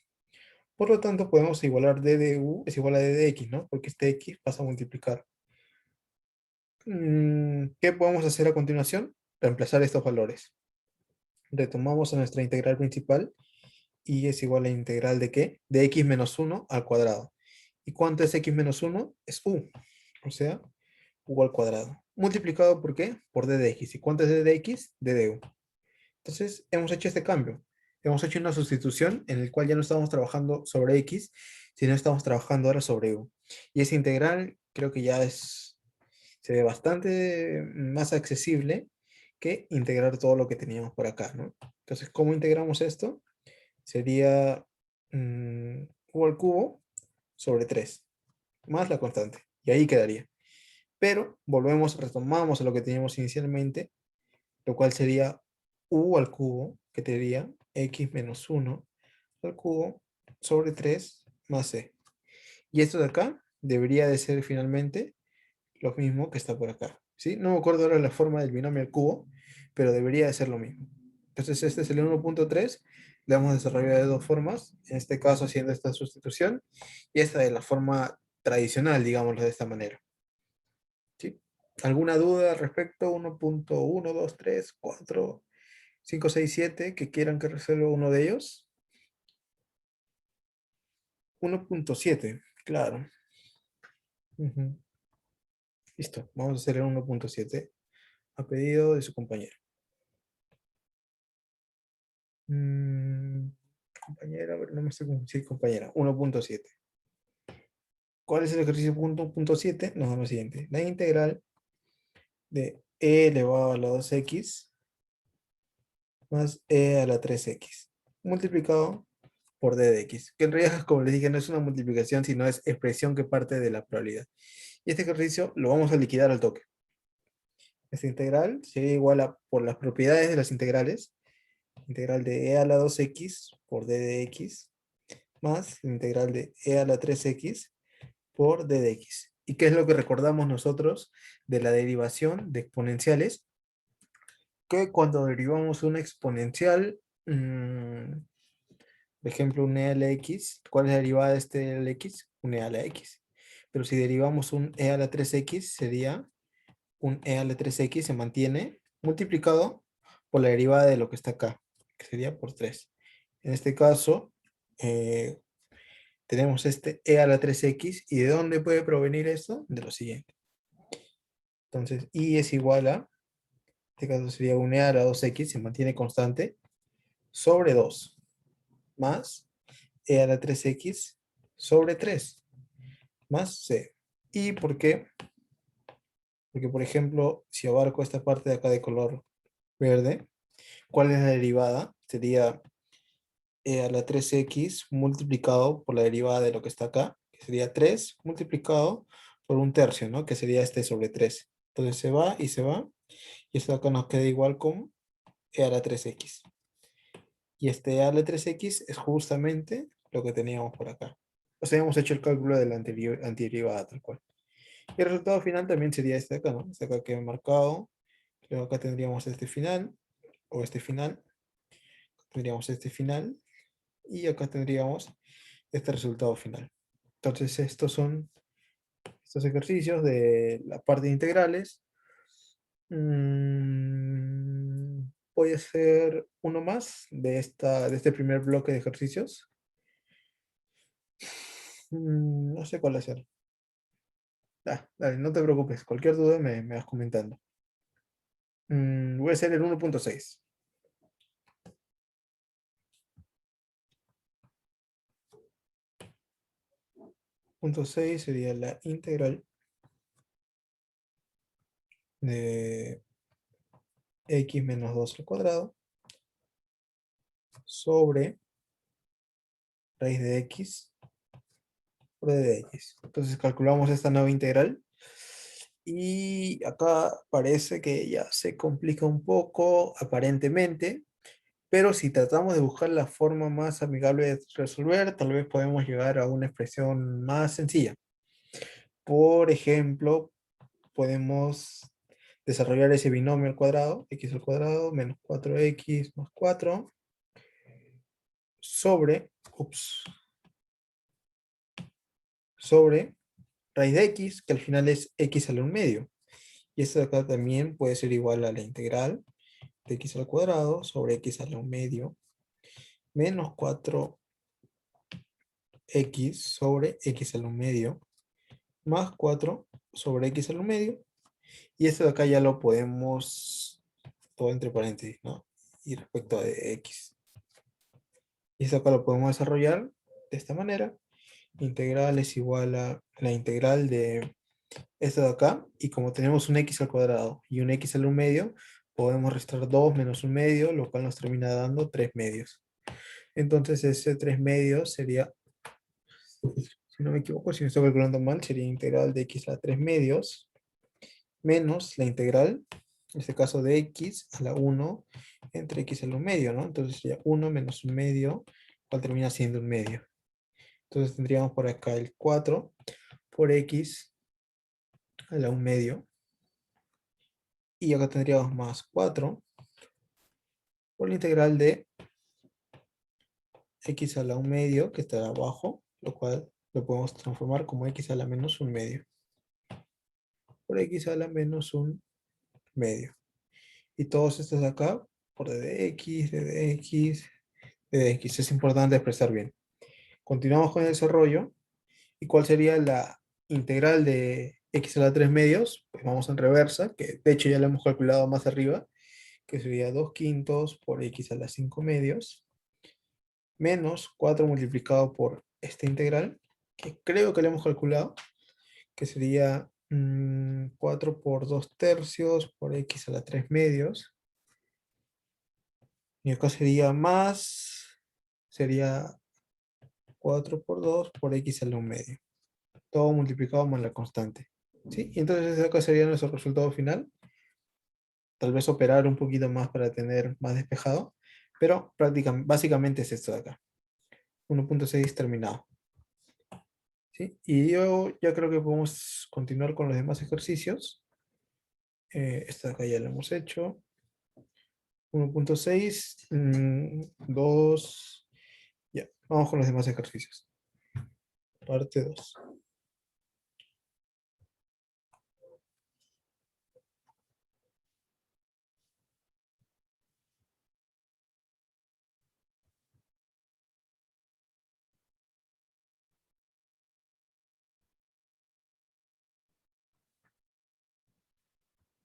Speaker 1: Por lo tanto, podemos igualar d de u es igual a d de x, ¿no? Porque este x pasa a multiplicar. ¿Qué podemos hacer a continuación? Reemplazar estos valores. Retomamos a nuestra integral principal y es igual a integral de ¿qué? De x menos 1 al cuadrado. ¿Y cuánto es x menos 1? Es u. O sea, u al cuadrado. Multiplicado por ¿qué? Por d de x. ¿Y cuánto es d de x? D de u. Entonces, hemos hecho este cambio. Hemos hecho una sustitución en el cual ya no estamos trabajando sobre x, sino estamos trabajando ahora sobre u. Y esa integral creo que ya se ve bastante más accesible que integrar todo lo que teníamos por acá, ¿no? Entonces, ¿cómo integramos esto? Sería u al cubo sobre 3, más la constante. Y ahí quedaría. Pero volvemos, retomamos a lo que teníamos inicialmente, lo cual sería u al cubo, que sería x menos 1 al cubo sobre 3 más c. Y esto de acá debería de ser finalmente lo mismo que está por acá. ¿Sí? No me acuerdo ahora la forma del binomio al cubo, pero debería de ser lo mismo. Entonces este es el 1.3, le hemos desarrollado de dos formas, en este caso haciendo esta sustitución, y esta de la forma tradicional, digámoslo de esta manera. ¿Sí? ¿Alguna duda al respecto? 1.1, 2, 3, 4, 5, 6, 7, que quieran que resuelva uno de ellos. 1.7, claro. Ujú. Listo, vamos a hacer el 1.7 a pedido de su compañero. Compañera, a ver, no me sé cómo decir compañera. 1.7. ¿Cuál es el ejercicio 1.7? Nos da lo siguiente. La integral de e elevado a la 2x más e a la 3x multiplicado por d de x. Que en realidad, como les dije, no es una multiplicación, sino es expresión que parte de la probabilidad. Y este ejercicio lo vamos a liquidar al toque. Esta integral sería igual a, por las propiedades de las integrales, integral de e a la 2x por d de x más integral de e a la 3x por d de x. ¿Y qué es lo que recordamos nosotros de la derivación de exponenciales? Que cuando derivamos una exponencial, por ejemplo, un e a la x, ¿cuál es la derivada de este e a la x? Un e a la x. Pero si derivamos un e a la 3x, sería un e a la 3x, se mantiene multiplicado por la derivada de lo que está acá, que sería por 3. En este caso, eh, tenemos este e a la 3x, ¿y de dónde puede provenir esto? De lo siguiente. Entonces, y es igual a, en este caso sería un e a la 2x, se mantiene constante, sobre 2, más e a la 3x sobre 3, más c. ¿Y por qué? Porque, por ejemplo, si abarco esta parte de acá de color verde, ¿cuál es la derivada? Sería e a la 3x multiplicado por la derivada de lo que está acá, que sería 3 multiplicado por un tercio, ¿no? Que sería este sobre 3. Entonces se va y se va, y esto acá nos queda igual como e a la 3x. Y este e a la 3x es justamente lo que teníamos por acá. O sea, hemos hecho el cálculo de la antiderivada tal cual. Y el resultado final también sería este acá, ¿no? Este acá que he marcado. Luego acá tendríamos este final, o este final. Tendríamos este final. Y acá tendríamos este resultado final. Entonces, estos son estos ejercicios de la parte de integrales. Voy a hacer uno más de este primer bloque de ejercicios. No sé cuál hacer. Dale, no te preocupes. Cualquier duda me vas comentando. Voy a hacer el 1.6. 1.6 sería la integral de x menos 2 al cuadrado sobre raíz de x por d de x. Entonces calculamos esta nueva integral. Y acá parece que ya se complica un poco, aparentemente, Pero si tratamos de buscar la forma más amigable de resolver, tal vez podemos llegar a una expresión más sencilla. Por ejemplo, podemos desarrollar ese binomio al cuadrado, x al cuadrado menos 4x más 4 sobre, sobre raíz de x, que al final es x a la 1 medio. Y esto de acá también puede ser igual a la integral de x al cuadrado sobre x a la 1 medio menos 4x sobre x a la 1 medio más 4 sobre x a la 1 medio. Y esto de acá ya lo podemos, todo entre paréntesis, ¿no? Y respecto a de x. Y esto acá lo podemos desarrollar de esta manera. Integral es igual a la integral de esto de acá. Y como tenemos un x al cuadrado y un x a la 1 medio, podemos restar 2 menos 1 medio, lo cual nos termina dando 3 medios. Entonces ese 3 medios sería, si no me equivoco, si no estoy calculando mal, sería integral de x a la 3 medios menos la integral, en este caso de x a la 1 entre x a la 1 medio, ¿no? Entonces sería 1 menos 1 medio, cual termina siendo 1 medio. Entonces tendríamos por acá el 4 por x a la 1 medio. Y acá tendríamos más 4 por la integral de x a la 1 medio, que está abajo, lo cual lo podemos transformar como x a la menos 1 medio. Por x a la menos 1 medio. Y todos estos de acá, por d de x, d de x, d de x. Es importante expresar bien. Continuamos con el desarrollo. ¿Y cuál sería la integral de x a la 3 medios? Pues vamos en reversa, que de hecho ya lo hemos calculado más arriba, que sería 2 quintos por x a la 5 medios, menos 4 multiplicado por esta integral, que creo que lo hemos calculado, que sería 4 por 2 tercios por x a la 3 medios. Y acá sería más, sería 4 por 2 por x a la 1 medio. Todo multiplicado más la constante. ¿Sí? Y entonces acá sería nuestro resultado final. Tal vez operar un poquito más para tener más despejado, pero prácticamente, básicamente es esto de acá. 1.6 terminado. ¿Sí? Y yo ya creo que podemos continuar con los demás ejercicios. Esta de acá ya lo hemos hecho. 1.6, 2, ya, vamos con los demás ejercicios. Parte 2.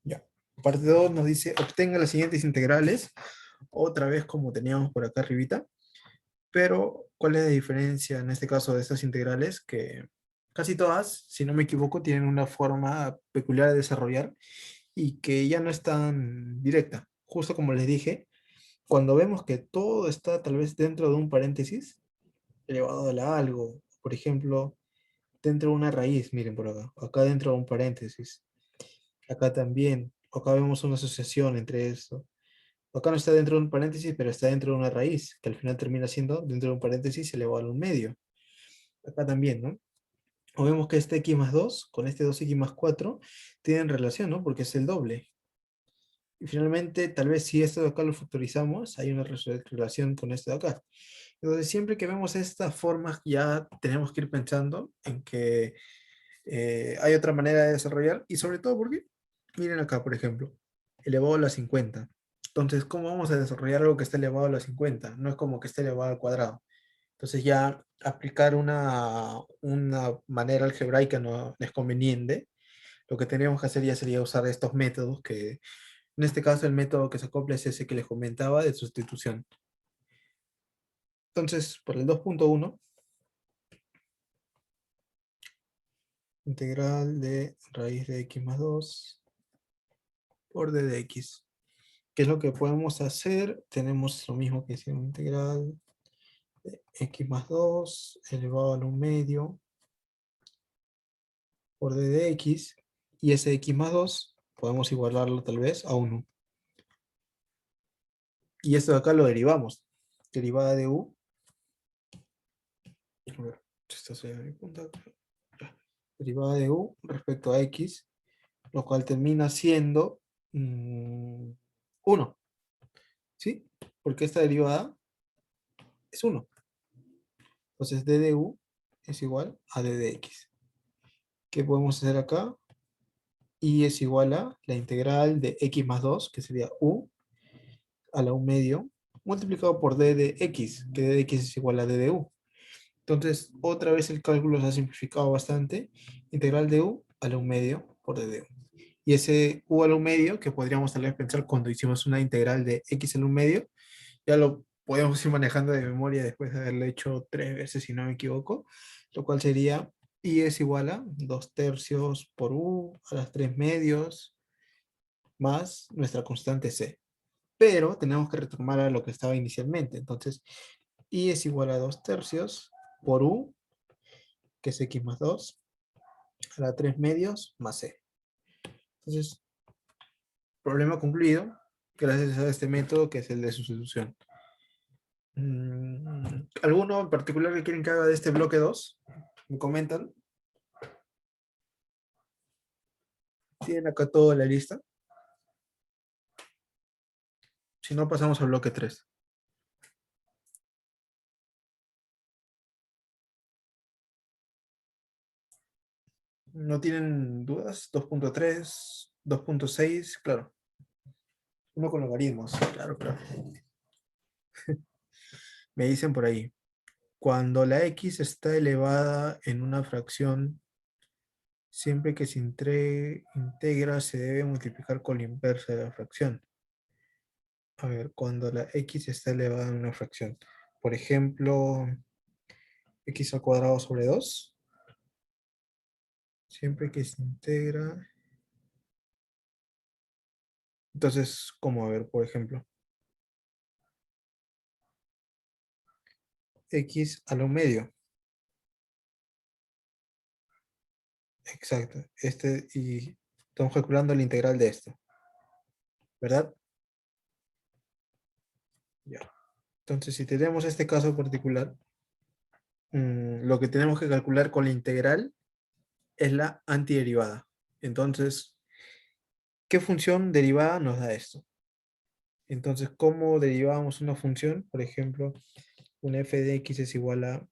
Speaker 1: Ya. Parte 2 nos dice, obtenga las siguientes integrales, otra vez como teníamos por acá arribita, pero ¿cuál es la diferencia en este caso de estas integrales? Que casi todas, si no me equivoco, tienen una forma peculiar de desarrollar y que ya no es tan directa. Justo como les dije, cuando vemos que todo está tal vez dentro de un paréntesis, elevado a la algo, por ejemplo, dentro de una raíz, miren por acá, acá dentro de un paréntesis, acá también, acá vemos una asociación entre esto. Acá no está dentro de un paréntesis, pero está dentro de una raíz, que al final termina siendo dentro de un paréntesis elevado a un medio. Acá también, ¿no? O vemos que este x más 2 con este 2x más 4 tienen relación, ¿no? Porque es el doble. Y finalmente, tal vez si esto de acá lo factorizamos, hay una relación con esto de acá. Entonces, siempre que vemos estas formas, ya tenemos que ir pensando en que hay otra manera de desarrollar, y sobre todo porque, miren acá, por ejemplo, elevado a la 50. Entonces, ¿cómo vamos a desarrollar algo que esté elevado a la 50? No es como que esté elevado al cuadrado. Entonces ya aplicar una manera algebraica no es conveniente. Lo que tendríamos que hacer ya sería usar estos métodos, que en este caso el método que se acopla es ese que les comentaba de sustitución. Entonces, por el 2.1, integral de raíz de x más 2 por d de x. ¿Qué es lo que podemos hacer? Tenemos lo mismo que decir integral de x más 2 elevado a un medio por d de x, y ese x más 2 podemos igualarlo tal vez a 1. Y esto de acá lo derivamos. Derivada de u. A ver, esta sería mi punta. Derivada de u respecto a x, lo cual termina siendo 1. ¿Sí? Porque esta derivada es 1. Entonces d de u es igual a d de x. ¿Qué podemos hacer acá? Y es igual a la integral de x más 2, que sería u a la u medio, multiplicado por d de x, que d de x es igual a d de u. Entonces, otra vez el cálculo se ha simplificado bastante. Integral de u a la u medio por d de u. Y ese u a la u medio, que podríamos tal vez pensar cuando hicimos una integral de x a la u medio, ya lo podemos ir manejando de memoria después de haberlo hecho 3 veces, si no me equivoco, lo cual sería y es igual a 2 tercios por u a las 3 medios más nuestra constante c. Pero tenemos que retomar a lo que estaba inicialmente. Entonces, y es igual a 2 tercios por u, que es x más 2, a la 3 medios más c. Entonces, problema concluido gracias a este método que es el de sustitución. ¿Alguno en particular que quieren que haga de este bloque 2? ¿Me comentan? ¿Tienen acá toda la lista? Si no, pasamos al bloque 3. ¿No tienen dudas? 2.3, 2.6, claro. Uno con logaritmos, claro, claro. Me dicen por ahí. Cuando la x está elevada en una fracción, siempre que se integra se debe multiplicar con la inversa de la fracción. A ver, cuando la x está elevada en una fracción. Por ejemplo, x al cuadrado sobre 2. Siempre que se integra. Entonces, ¿cómo? A ver, por ejemplo. X a lo medio. Exacto. Y estamos calculando la integral de esto. ¿Verdad? Ya. Entonces, si tenemos este caso particular, lo que tenemos que calcular con la integral es la antiderivada. Entonces, ¿qué función derivada nos da esto? Entonces, ¿cómo derivamos una función? Por ejemplo, una f de x es igual a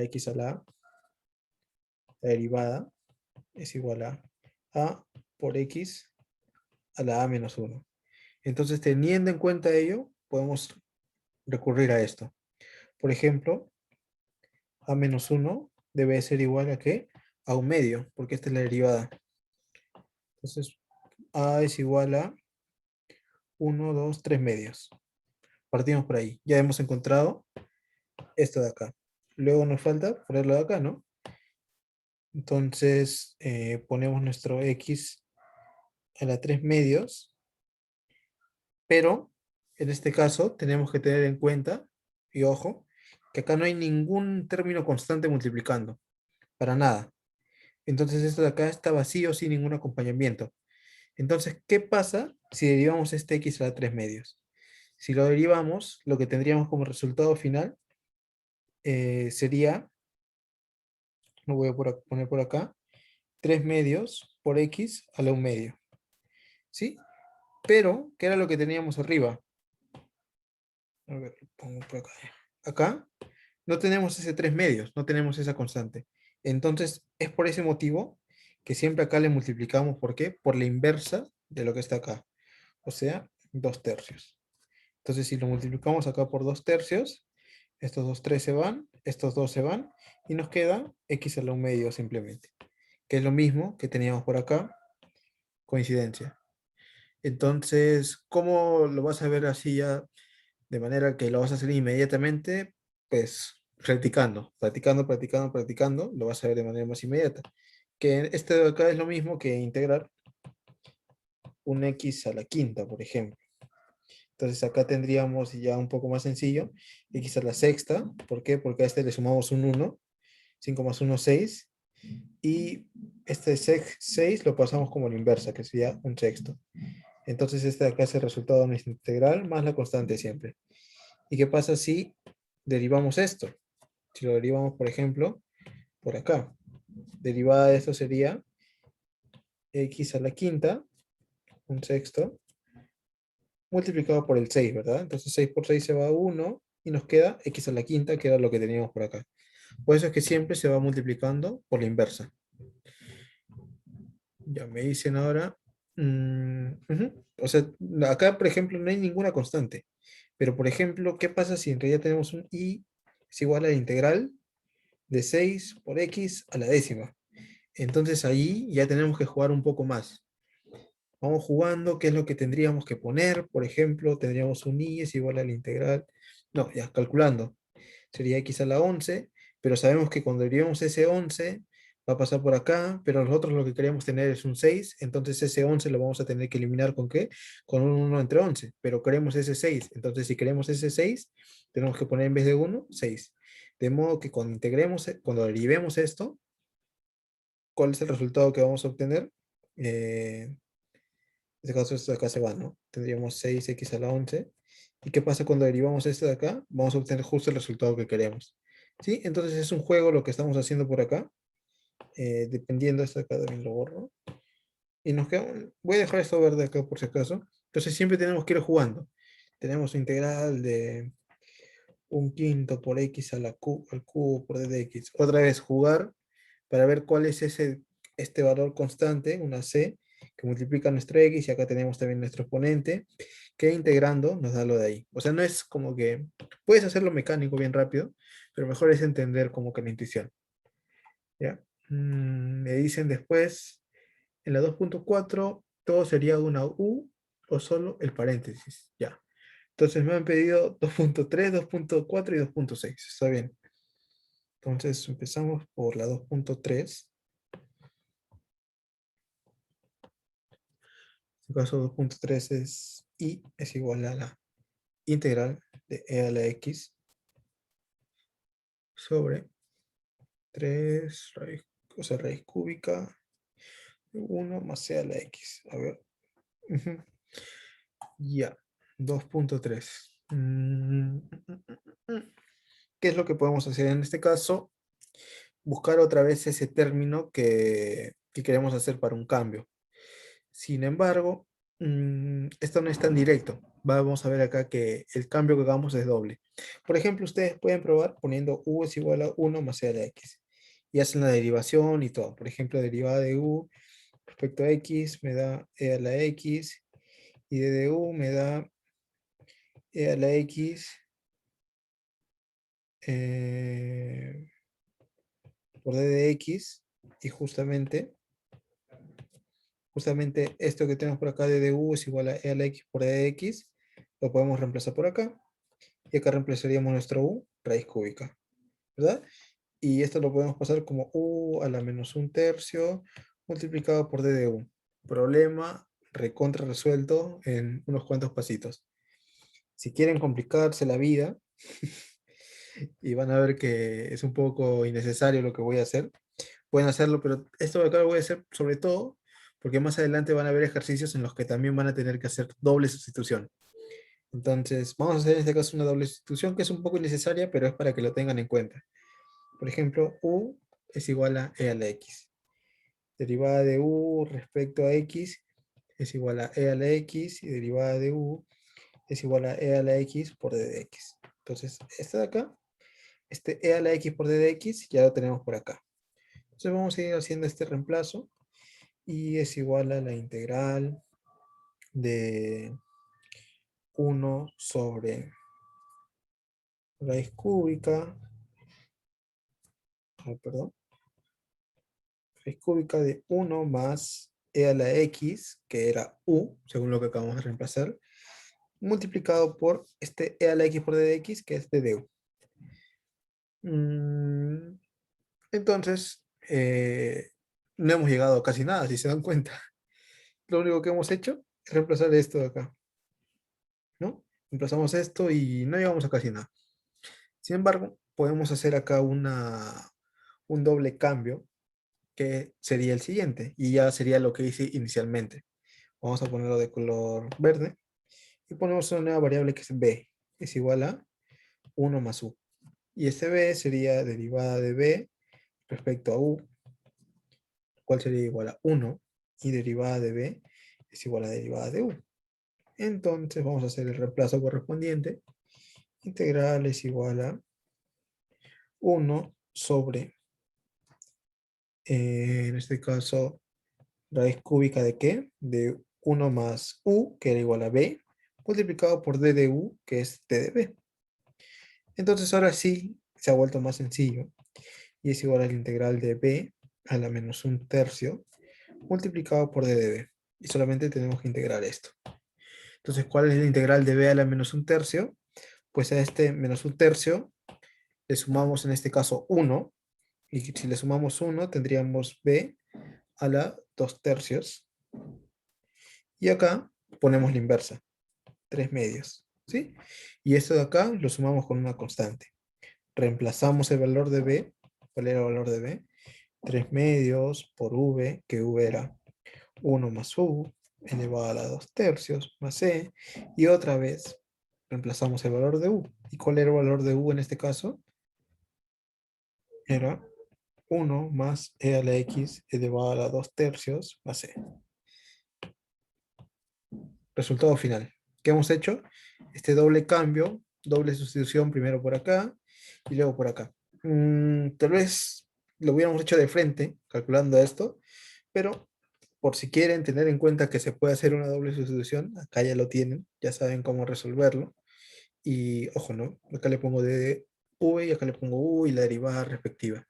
Speaker 1: x a la derivada es igual a por x a la a menos 1. Entonces, teniendo en cuenta ello, podemos recurrir a esto. Por ejemplo, a menos 1 debe ser igual a ¿qué? A un medio, porque esta es la derivada. Entonces, a es igual a 1, 2, 3 medios. Partimos por ahí. Ya hemos encontrado esto de acá. Luego nos falta ponerlo de acá, ¿no? Entonces, ponemos nuestro x a la 3 medios, pero en este caso tenemos que tener en cuenta, y ojo, que acá no hay ningún término constante multiplicando, para nada. Entonces esto de acá está vacío sin ningún acompañamiento. Entonces, ¿qué pasa si derivamos este x a la 3 medios? Si lo derivamos, lo que tendríamos como resultado final sería, lo voy a poner por acá, 3 medios por x a la 1 medio. ¿Sí? Pero, ¿qué era lo que teníamos arriba? A ver, lo pongo por acá. Acá no tenemos ese 3 medios, no tenemos esa constante. Entonces, es por ese motivo que siempre acá le multiplicamos, ¿por qué? Por la inversa de lo que está acá. O sea, 2 tercios. Entonces, si lo multiplicamos acá por 2 tercios, estos 2 3 se van, estos 2 se van, y nos queda x a la 1 medio simplemente. Que es lo mismo que teníamos por acá, coincidencia. Entonces, ¿cómo lo vas a ver así ya de manera que lo vas a hacer inmediatamente? Pues practicando, practicando, practicando, practicando, lo vas a ver de manera más inmediata. Que este de acá es lo mismo que integrar un x a la quinta, por ejemplo. Entonces acá tendríamos ya un poco más sencillo, x a la sexta. ¿Por qué? Porque a este le sumamos un 1, 5 más 1, 6. Y este 6 lo pasamos como la inversa, que sería un sexto. Entonces este de acá es el resultado de nuestra integral más la constante siempre. ¿Y qué pasa si derivamos esto? Si lo derivamos, por ejemplo, por acá. Derivada de esto sería x a la quinta, un sexto, multiplicado por el 6, ¿verdad? Entonces 6 por 6 se va a 1 y nos queda x a la quinta, que era lo que teníamos por acá. Por eso es que siempre se va multiplicando por la inversa. Ya me dicen ahora, o sea, acá por ejemplo no hay ninguna constante. Pero por ejemplo, ¿qué pasa si en realidad tenemos un y es igual a la integral de 6 por x a la décima? Entonces ahí ya tenemos que jugar un poco más. Vamos jugando, ¿qué es lo que tendríamos que poner? Por ejemplo, tendríamos un i es igual a la integral. No, ya calculando. Sería x a la 11, pero sabemos que cuando derivemos ese 11 va a pasar por acá, pero nosotros lo que queremos tener es un 6, entonces ese 11 lo vamos a tener que eliminar ¿con qué? Con un 1 entre 11, pero queremos ese 6, entonces si queremos ese 6, tenemos que poner en vez de 1, 6. De modo que cuando integremos, cuando derivemos esto, ¿cuál es el resultado que vamos a obtener? En este caso esto de acá se va, ¿no? Tendríamos 6x a la 11. ¿Y qué pasa cuando derivamos esto de acá? Vamos a obtener justo el resultado que queremos. ¿Sí? Entonces es un juego lo que estamos haciendo por acá. Dependiendo, esto de acá también lo borro. Y nos queda, voy a dejar esto verde acá por si acaso. Entonces siempre tenemos que ir jugando. Tenemos integral de un quinto por x a al cubo por d de x. Otra vez jugar para ver cuál es este valor constante, una c, que multiplica nuestro x, y acá tenemos también nuestro exponente, que integrando nos da lo de ahí. O sea, no es como que, puedes hacerlo mecánico bien rápido, pero mejor es entender como que la intuición. ¿Ya? Me dicen después, en la 2.4, todo sería una u o solo el paréntesis. Ya. Entonces me han pedido 2.3, 2.4 y 2.6. Está bien. Entonces empezamos por la 2.3. En este caso 2.3 es i es igual a la integral de e a la x sobre 3 raíz, o sea, raíz cúbica de 1 más e a la x. A ver. Ya. 2.3. ¿Qué es lo que podemos hacer en este caso? Buscar otra vez ese término que queremos hacer para un cambio. Sin embargo, esto no es tan directo. Vamos a ver acá que el cambio que hagamos es doble. Por ejemplo, ustedes pueden probar poniendo u es igual a 1 más e a la x. Y hacen la derivación y todo. Por ejemplo, derivada de u respecto a x me da e a la x. Y de u me da e a la x eh, por d de x. Y justamente esto que tenemos por acá de du es igual a e a la x por d de x. Lo podemos reemplazar por acá. Y acá reemplazaríamos nuestro u, raíz cúbica, ¿verdad? Y esto lo podemos pasar como u a la menos un tercio multiplicado por d de u. Problema recontra resuelto en unos cuantos pasitos. Si quieren complicarse la vida, y van a ver que es un poco innecesario lo que voy a hacer, pueden hacerlo, pero esto de acá lo voy a hacer sobre todo porque más adelante van a haber ejercicios en los que también van a tener que hacer doble sustitución. Entonces, vamos a hacer en este caso una doble sustitución que es un poco innecesaria, pero es para que lo tengan en cuenta. Por ejemplo, u es igual a e a la x. Derivada de u respecto a x es igual a e a la x, y derivada de u es igual a e a la x por d de x. Entonces, este de acá, este e a la x por d de x, ya lo tenemos por acá. Entonces vamos a ir haciendo este reemplazo, y es igual a la integral de 1 sobre raíz cúbica, perdón, raíz cúbica de 1 más e a la x, que era u, según lo que acabamos de reemplazar, multiplicado por este e a la x por d de x, que es d de u. Entonces, no hemos llegado a casi nada, si se dan cuenta. Lo único que hemos hecho es reemplazar esto de acá, ¿no? Reemplazamos esto y no llegamos a casi nada. Sin embargo, podemos hacer acá un doble cambio, que sería el siguiente, y ya sería lo que hice inicialmente. Vamos a ponerlo de color verde. Y ponemos una nueva variable que es b. Es igual a 1 más u. Y este b sería derivada de b respecto a u, cual sería igual a 1. Y derivada de b es igual a derivada de u. Entonces vamos a hacer el reemplazo correspondiente. Integral es igual a 1 sobre, en este caso, raíz cúbica de ¿qué? De 1 más u, que era igual a b, multiplicado por d de u, que es d de b. Entonces ahora sí se ha vuelto más sencillo, y es igual al integral de b a la menos un tercio, multiplicado por d de b. Y solamente tenemos que integrar esto. Entonces, ¿cuál es el integral de b a la menos un tercio? Pues a este menos un tercio le sumamos en este caso 1, y si le sumamos 1 tendríamos b a la 2 tercios, y acá ponemos la inversa, 3 medios, ¿sí? Y esto de acá lo sumamos con una constante. Reemplazamos el valor de b. ¿Cuál era el valor de b? 3 medios por v, que v era 1 más u elevado a la 2 tercios más c, y otra vez reemplazamos el valor de u. ¿Y cuál era el valor de u en este caso? Era 1 más e a la x elevado a la 2 tercios más c. Resultado final. ¿Qué hemos hecho? Este doble cambio, doble sustitución, primero por acá y luego por acá. Tal vez lo hubiéramos hecho de frente, calculando esto, pero por si quieren tener en cuenta que se puede hacer una doble sustitución, acá ya lo tienen, ya saben cómo resolverlo. Y ojo, ¿no? Acá le pongo d v y acá le pongo u y la derivada respectiva.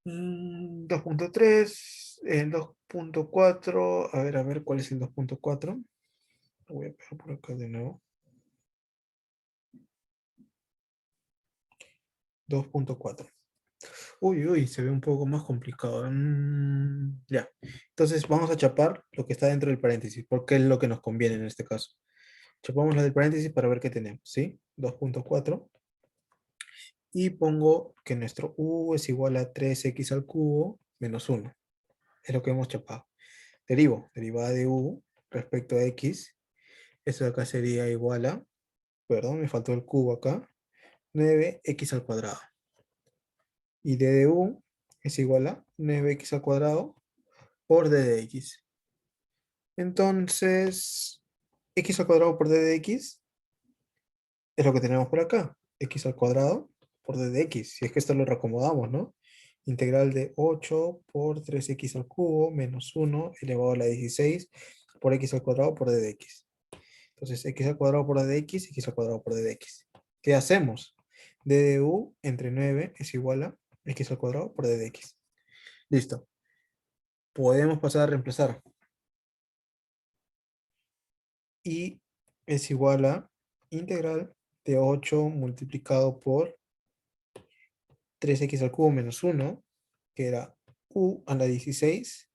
Speaker 1: 2.3, el 2.4, a ver, ¿cuál es el 2.4? Lo voy a pegar por acá de nuevo. 2.4. Uy, uy, se ve un poco más complicado. Ya. Entonces vamos a chapar lo que está dentro del paréntesis, porque es lo que nos conviene en este caso. Chapamos la del paréntesis para ver qué tenemos, ¿sí? 2.4. Y pongo que nuestro u es igual a 3x al cubo menos 1. Es lo que hemos chapado. Derivada de u respecto a x. Eso de acá sería igual a, perdón, me faltó el cubo acá, 9x al cuadrado. Y d de u es igual a 9x al cuadrado por d de x. Entonces, x al cuadrado por d de x es lo que tenemos por acá. X al cuadrado por d de x. Si es que esto lo reacomodamos, ¿no? Integral de 8 por 3x al cubo menos 1 elevado a la 16 por x al cuadrado por d de x. Entonces, x al cuadrado por d de x, x al cuadrado por d de x. ¿Qué hacemos? D de u entre 9 es igual a x al cuadrado por d de x. Listo. Podemos pasar a reemplazar. Y es igual a integral de 8 multiplicado por 3x al cubo menos 1, que era u a la 16,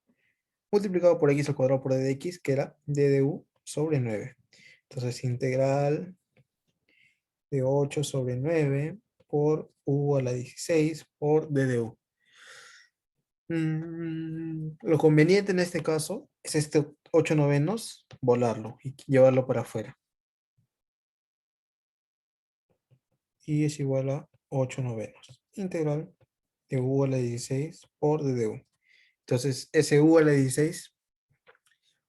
Speaker 1: multiplicado por x al cuadrado por d de x, que era d de u sobre 9. Entonces, integral de 8 sobre 9 por u a la 16 por d de u. Lo conveniente en este caso es este 8 novenos, volarlo y llevarlo para afuera. Y es igual a 8 novenos. Integral de u a la 16 por d de u. Entonces, ese u a la 16,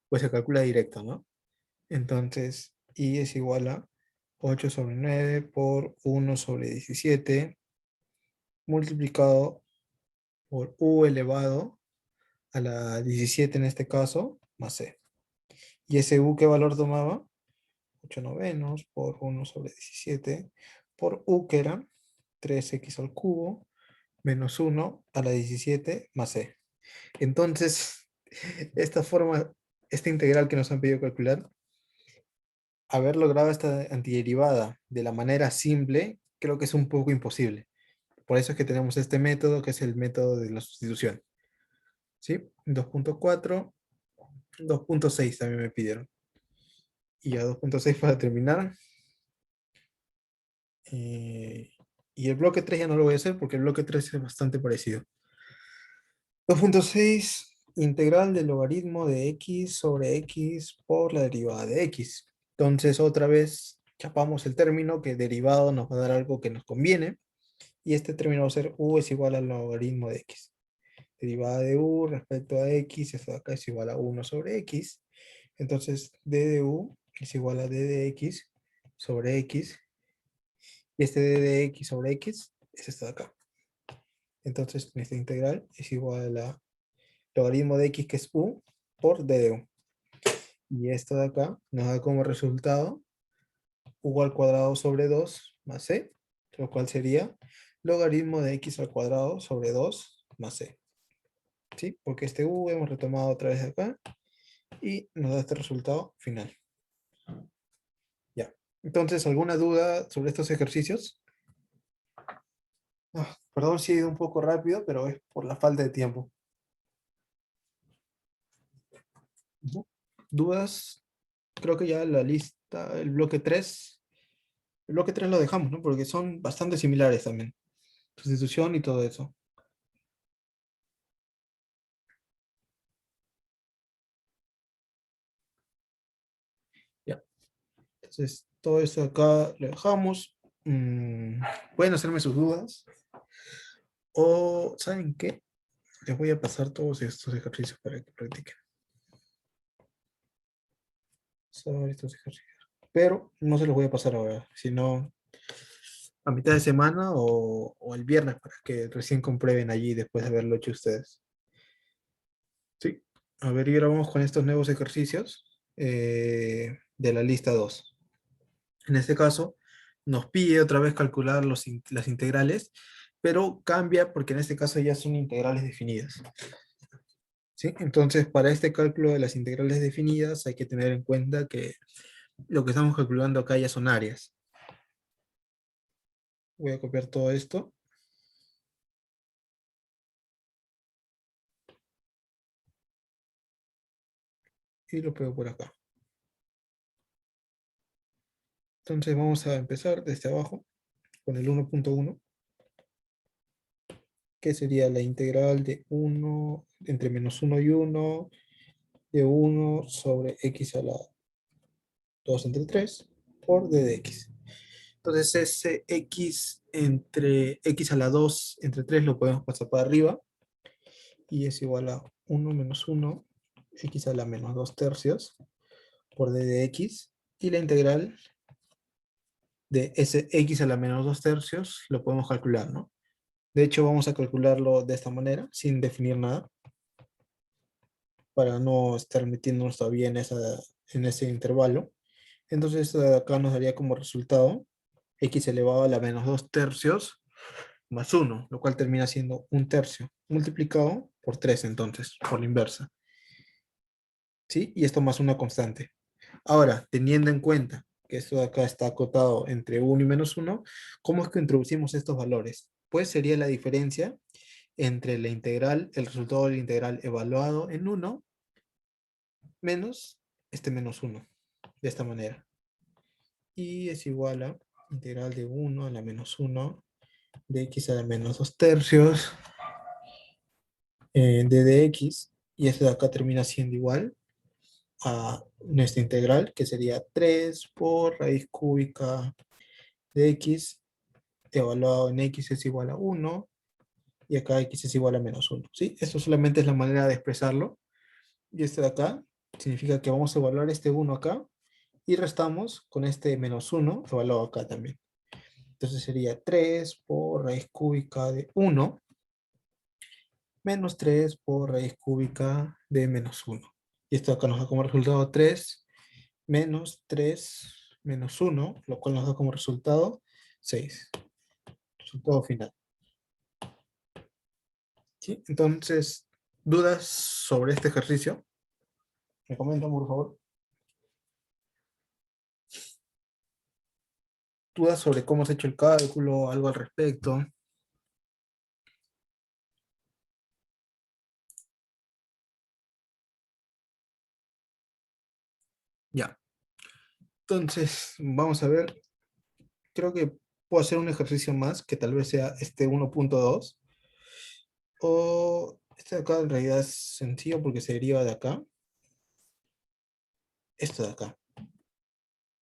Speaker 1: pues se calcula directo, ¿no? Entonces, y es igual a 8 sobre 9 por 1 sobre 17 multiplicado por u elevado a la 17 en este caso, más c. ¿Y ese u qué valor tomaba? 8 novenos por 1 sobre 17 por u, que era 3x al cubo menos 1 a la 17 más c. Entonces, esta forma, esta integral que nos han pedido calcular, haber logrado esta antiderivada de la manera simple, creo que es un poco imposible. Por eso es que tenemos este método, que es el método de la sustitución. ¿Sí? 2.4, 2.6 también me pidieron. Y a 2.6 para terminar. Y el bloque 3 ya no lo voy a hacer porque el bloque 3 es bastante parecido. 2.6 Integral del logaritmo de x sobre x por la derivada de x. Entonces, otra vez, chapamos el término que derivado nos va a dar algo que nos conviene. Y este término va a ser u es igual al logaritmo de x. Derivada de u respecto a x, esto de acá es igual a 1 sobre x. Entonces, d de u es igual a d de x sobre x. Y este d de x sobre x es esto de acá. Entonces, nuestra integral es igual a logaritmo de x, que es u, por d de u. Y esto de acá nos da como resultado u al cuadrado sobre 2 más c, lo cual sería logaritmo de x al cuadrado sobre 2 más c. ¿Sí? Porque este u hemos retomado otra vez acá y nos da este resultado final. Ya. Entonces, ¿alguna duda sobre estos ejercicios? Perdón si he ido un poco rápido, pero es por la falta de tiempo. Ujú. ¿Dudas? Creo que ya la lista, el bloque 3 lo dejamos, ¿no? Porque son bastante similares también. Sustitución y todo eso. Ya. Entonces, todo eso acá lo dejamos. Pueden hacerme sus dudas. O, ¿saben qué? Les voy a pasar todos estos ejercicios para que practiquen. Sobre estos ejercicios. Pero no se los voy a pasar ahora, sino a mitad de semana o el viernes para que recién comprueben allí después de haberlo hecho ustedes. Sí. A ver, y ahora vamos con estos nuevos ejercicios de la lista 2. En este caso, nos pide otra vez calcular las integrales, pero cambia porque en este caso ya son integrales definidas. ¿Sí? Entonces, para este cálculo de las integrales definidas hay que tener en cuenta que lo que estamos calculando acá ya son áreas. Voy a copiar todo esto y lo pego por acá. Entonces vamos a empezar desde abajo con el 1.1, que sería la integral de 1 entre menos 1 y 1 de 1 sobre x a la 2 entre 3 por d de x. Entonces ese x entre x a la 2 entre 3 lo podemos pasar para arriba y es igual a 1 menos 1 x a la menos 2 tercios por d de x, y la integral de ese x a la menos 2 tercios lo podemos calcular, ¿no? De hecho, vamos a calcularlo de esta manera, sin definir nada, para no estar metiéndonos todavía en ese intervalo. Entonces, esto de acá nos daría como resultado x elevado a la menos 2 tercios más 1, lo cual termina siendo 1 tercio, multiplicado por 3 entonces, por la inversa. ¿Sí? Y esto más una constante. Ahora, teniendo en cuenta que esto de acá está acotado entre 1 y menos 1, ¿cómo es que introducimos estos valores? Pues sería la diferencia entre la integral, el resultado de la integral evaluado en 1 menos este menos 1, de esta manera. Y es igual a integral de 1 a la menos 1 de x a la menos 2 tercios de dx, y esto de acá termina siendo igual a nuestra integral, que sería 3 por raíz cúbica de x, evaluado en x es igual a 1, y acá x es igual a menos 1. ¿Sí? Esto solamente es la manera de expresarlo. Y este de acá significa que vamos a evaluar este 1 acá, y restamos con este menos 1 evaluado acá también. Entonces sería 3 por raíz cúbica de 1 menos 3 por raíz cúbica de menos 1. Y esto acá nos da como resultado 3 menos 3 menos 1, lo cual nos da como resultado 6. Resultado final. ¿Sí? Entonces, ¿dudas sobre este ejercicio? Me comentan, por favor. ¿Dudas sobre cómo se ha hecho el cálculo? ¿Algo al respecto? Ya. Entonces, vamos a ver. Creo que puedo hacer un ejercicio más, que tal vez sea este 1.2. O Este de acá en realidad es sencillo porque se deriva de acá. Esto de acá.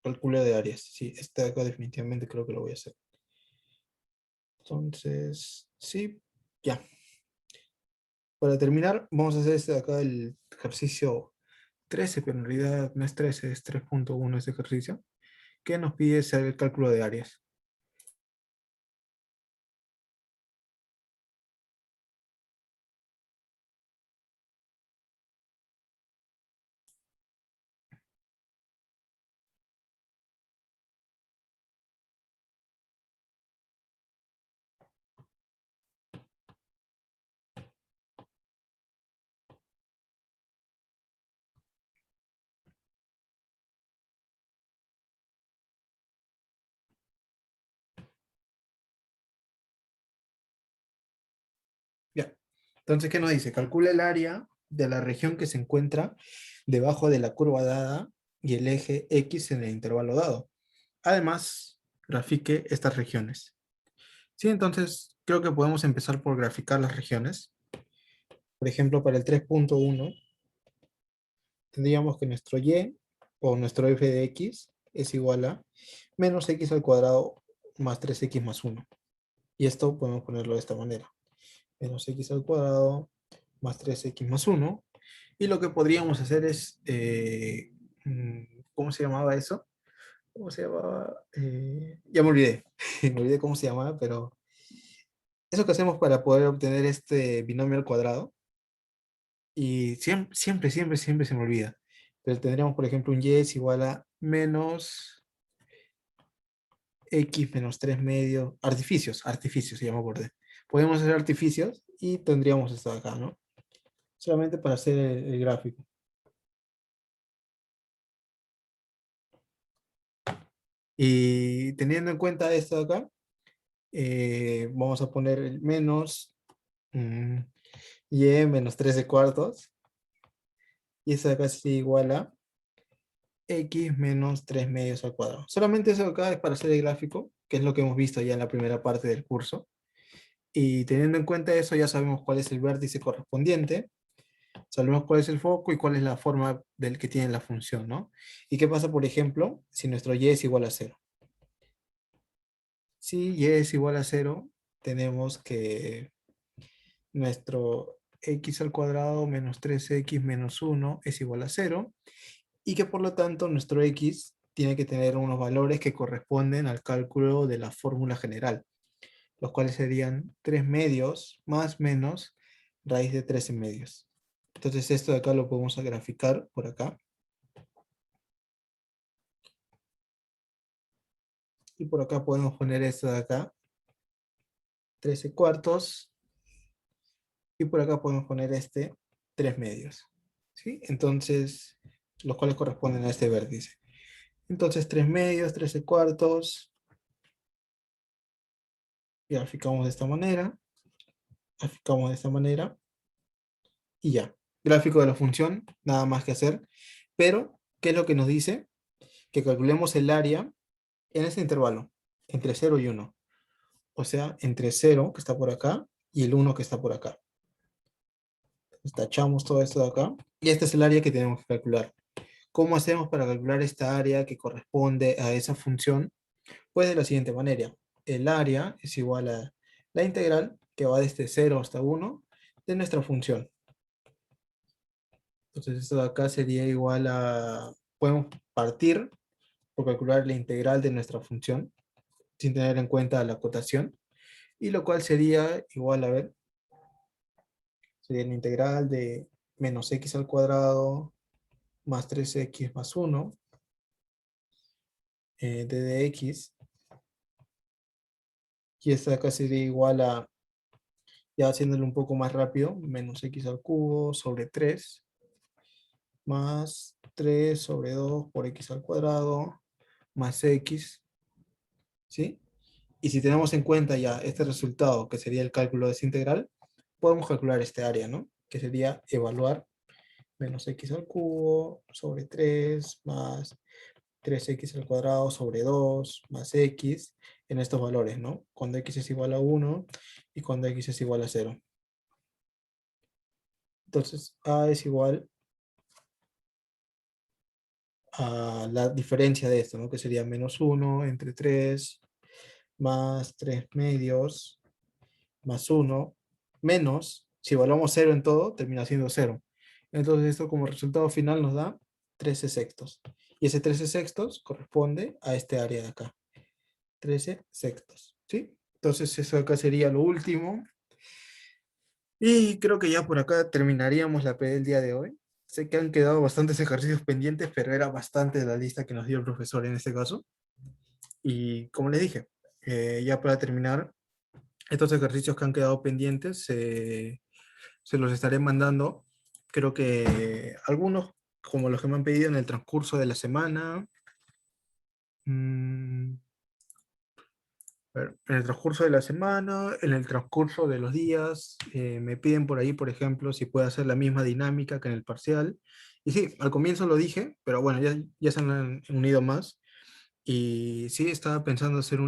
Speaker 1: Cálculo de áreas. Sí, este de acá definitivamente creo que lo voy a hacer. Entonces, sí, ya. Para terminar, vamos a hacer este de acá, el ejercicio 13, pero en realidad no es 13, es 3.1 este ejercicio, que nos pide hacer el cálculo de áreas. Ya. Entonces, ¿qué nos dice? Calcula el área de la región que se encuentra debajo de la curva dada y el eje X en el intervalo dado. Además, grafique estas regiones. Sí, entonces creo que podemos empezar por graficar las regiones. Por ejemplo, para el 3.1 tendríamos que nuestro y o nuestro f de x es igual a menos x al cuadrado más 3x más 1. Y esto podemos ponerlo de esta manera. Menos x al cuadrado más 3x más 1. Y lo que podríamos hacer es, ¿cómo se llamaba eso? ¿Cómo se llamaba? Ya me olvidé. Me olvidé cómo se llamaba, pero eso que hacemos para poder obtener este binomio al cuadrado. Y siempre se me olvida. Pero tendríamos, por ejemplo, un y es igual a menos x menos 3 medios. Artificios se llama por D. Podemos hacer artificios y tendríamos esto de acá, ¿no? Solamente para hacer el gráfico. Y teniendo en cuenta esto de acá, vamos a poner el menos mm, y menos 13 cuartos. Y esto de acá sería igual a x menos 3 medios al cuadrado. Solamente eso de acá es para hacer el gráfico, que es lo que hemos visto ya en la primera parte del curso. Y teniendo en cuenta eso, ya sabemos cuál es el vértice correspondiente, sabemos cuál es el foco y cuál es la forma del que tiene la función, ¿no? ¿Y qué pasa, por ejemplo, si nuestro y es igual a 0? Si y es igual a 0, tenemos que nuestro x al cuadrado menos 3x menos 1 es igual a 0, y que por lo tanto nuestro x tiene que tener unos valores que corresponden al cálculo de la fórmula general, los cuales serían 3 medios más menos raíz de 13 medios. Entonces esto de acá lo podemos graficar por acá. Y por acá podemos poner esto de acá, 13 cuartos. Y por acá podemos poner este 3 medios. ¿Sí? Entonces, los cuales corresponden a este vértice. Entonces 3 medios, 13 cuartos. Graficamos de esta manera. Graficamos de esta manera. Y ya. Gráfico de la función, nada más que hacer. Pero, ¿qué es lo que nos dice? Que calculemos el área en este intervalo, entre 0 y 1. O sea, entre 0, que está por acá, y el 1 que está por acá. Entonces, tachamos todo esto de acá. Y este es el área que tenemos que calcular. ¿Cómo hacemos para calcular esta área que corresponde a esa función? Pues de la siguiente manera. El área es igual a la integral, que va desde 0 hasta 1, de nuestra función. Entonces esto de acá sería igual a... Podemos partir por calcular la integral de nuestra función, sin tener en cuenta la cotación, y lo cual sería igual a ver, sería la integral de menos x al cuadrado más 3x más 1 de dx, y esta de acá sería igual a, ya haciéndolo un poco más rápido, menos x al cubo sobre 3 más 3 sobre 2 por x al cuadrado más x, ¿sí? Y si tenemos en cuenta ya este resultado, que sería el cálculo de esa integral, podemos calcular este área, ¿no? Que sería evaluar menos x al cubo sobre 3 más 3x al cuadrado sobre 2 más x en estos valores, ¿no? Cuando x es igual a 1 y cuando x es igual a 0. Entonces, A es igual a la diferencia de esto, ¿no? Que sería menos uno entre 3 más 3 medios más uno menos, si evaluamos cero en todo, termina siendo cero. Entonces esto como resultado final nos da 13 sextos. Y ese 13 sextos corresponde a este área de acá. 13 sextos, ¿sí? Entonces eso acá sería lo último. Y creo que ya por acá terminaríamos la P del día de hoy. Sé que han quedado bastantes ejercicios pendientes, pero era bastante la lista que nos dio el profesor en este caso. Y como les dije, ya para terminar, estos ejercicios que han quedado pendientes se los estaré mandando. Creo que algunos, como los que me han pedido en el transcurso de la semana. mm, a ver, en el transcurso de la semana, en el transcurso de los días, me piden por ahí, por ejemplo, si puedo hacer la misma dinámica que en el parcial. Y sí, al comienzo lo dije, pero bueno, ya se han unido más. Y sí, estaba pensando hacer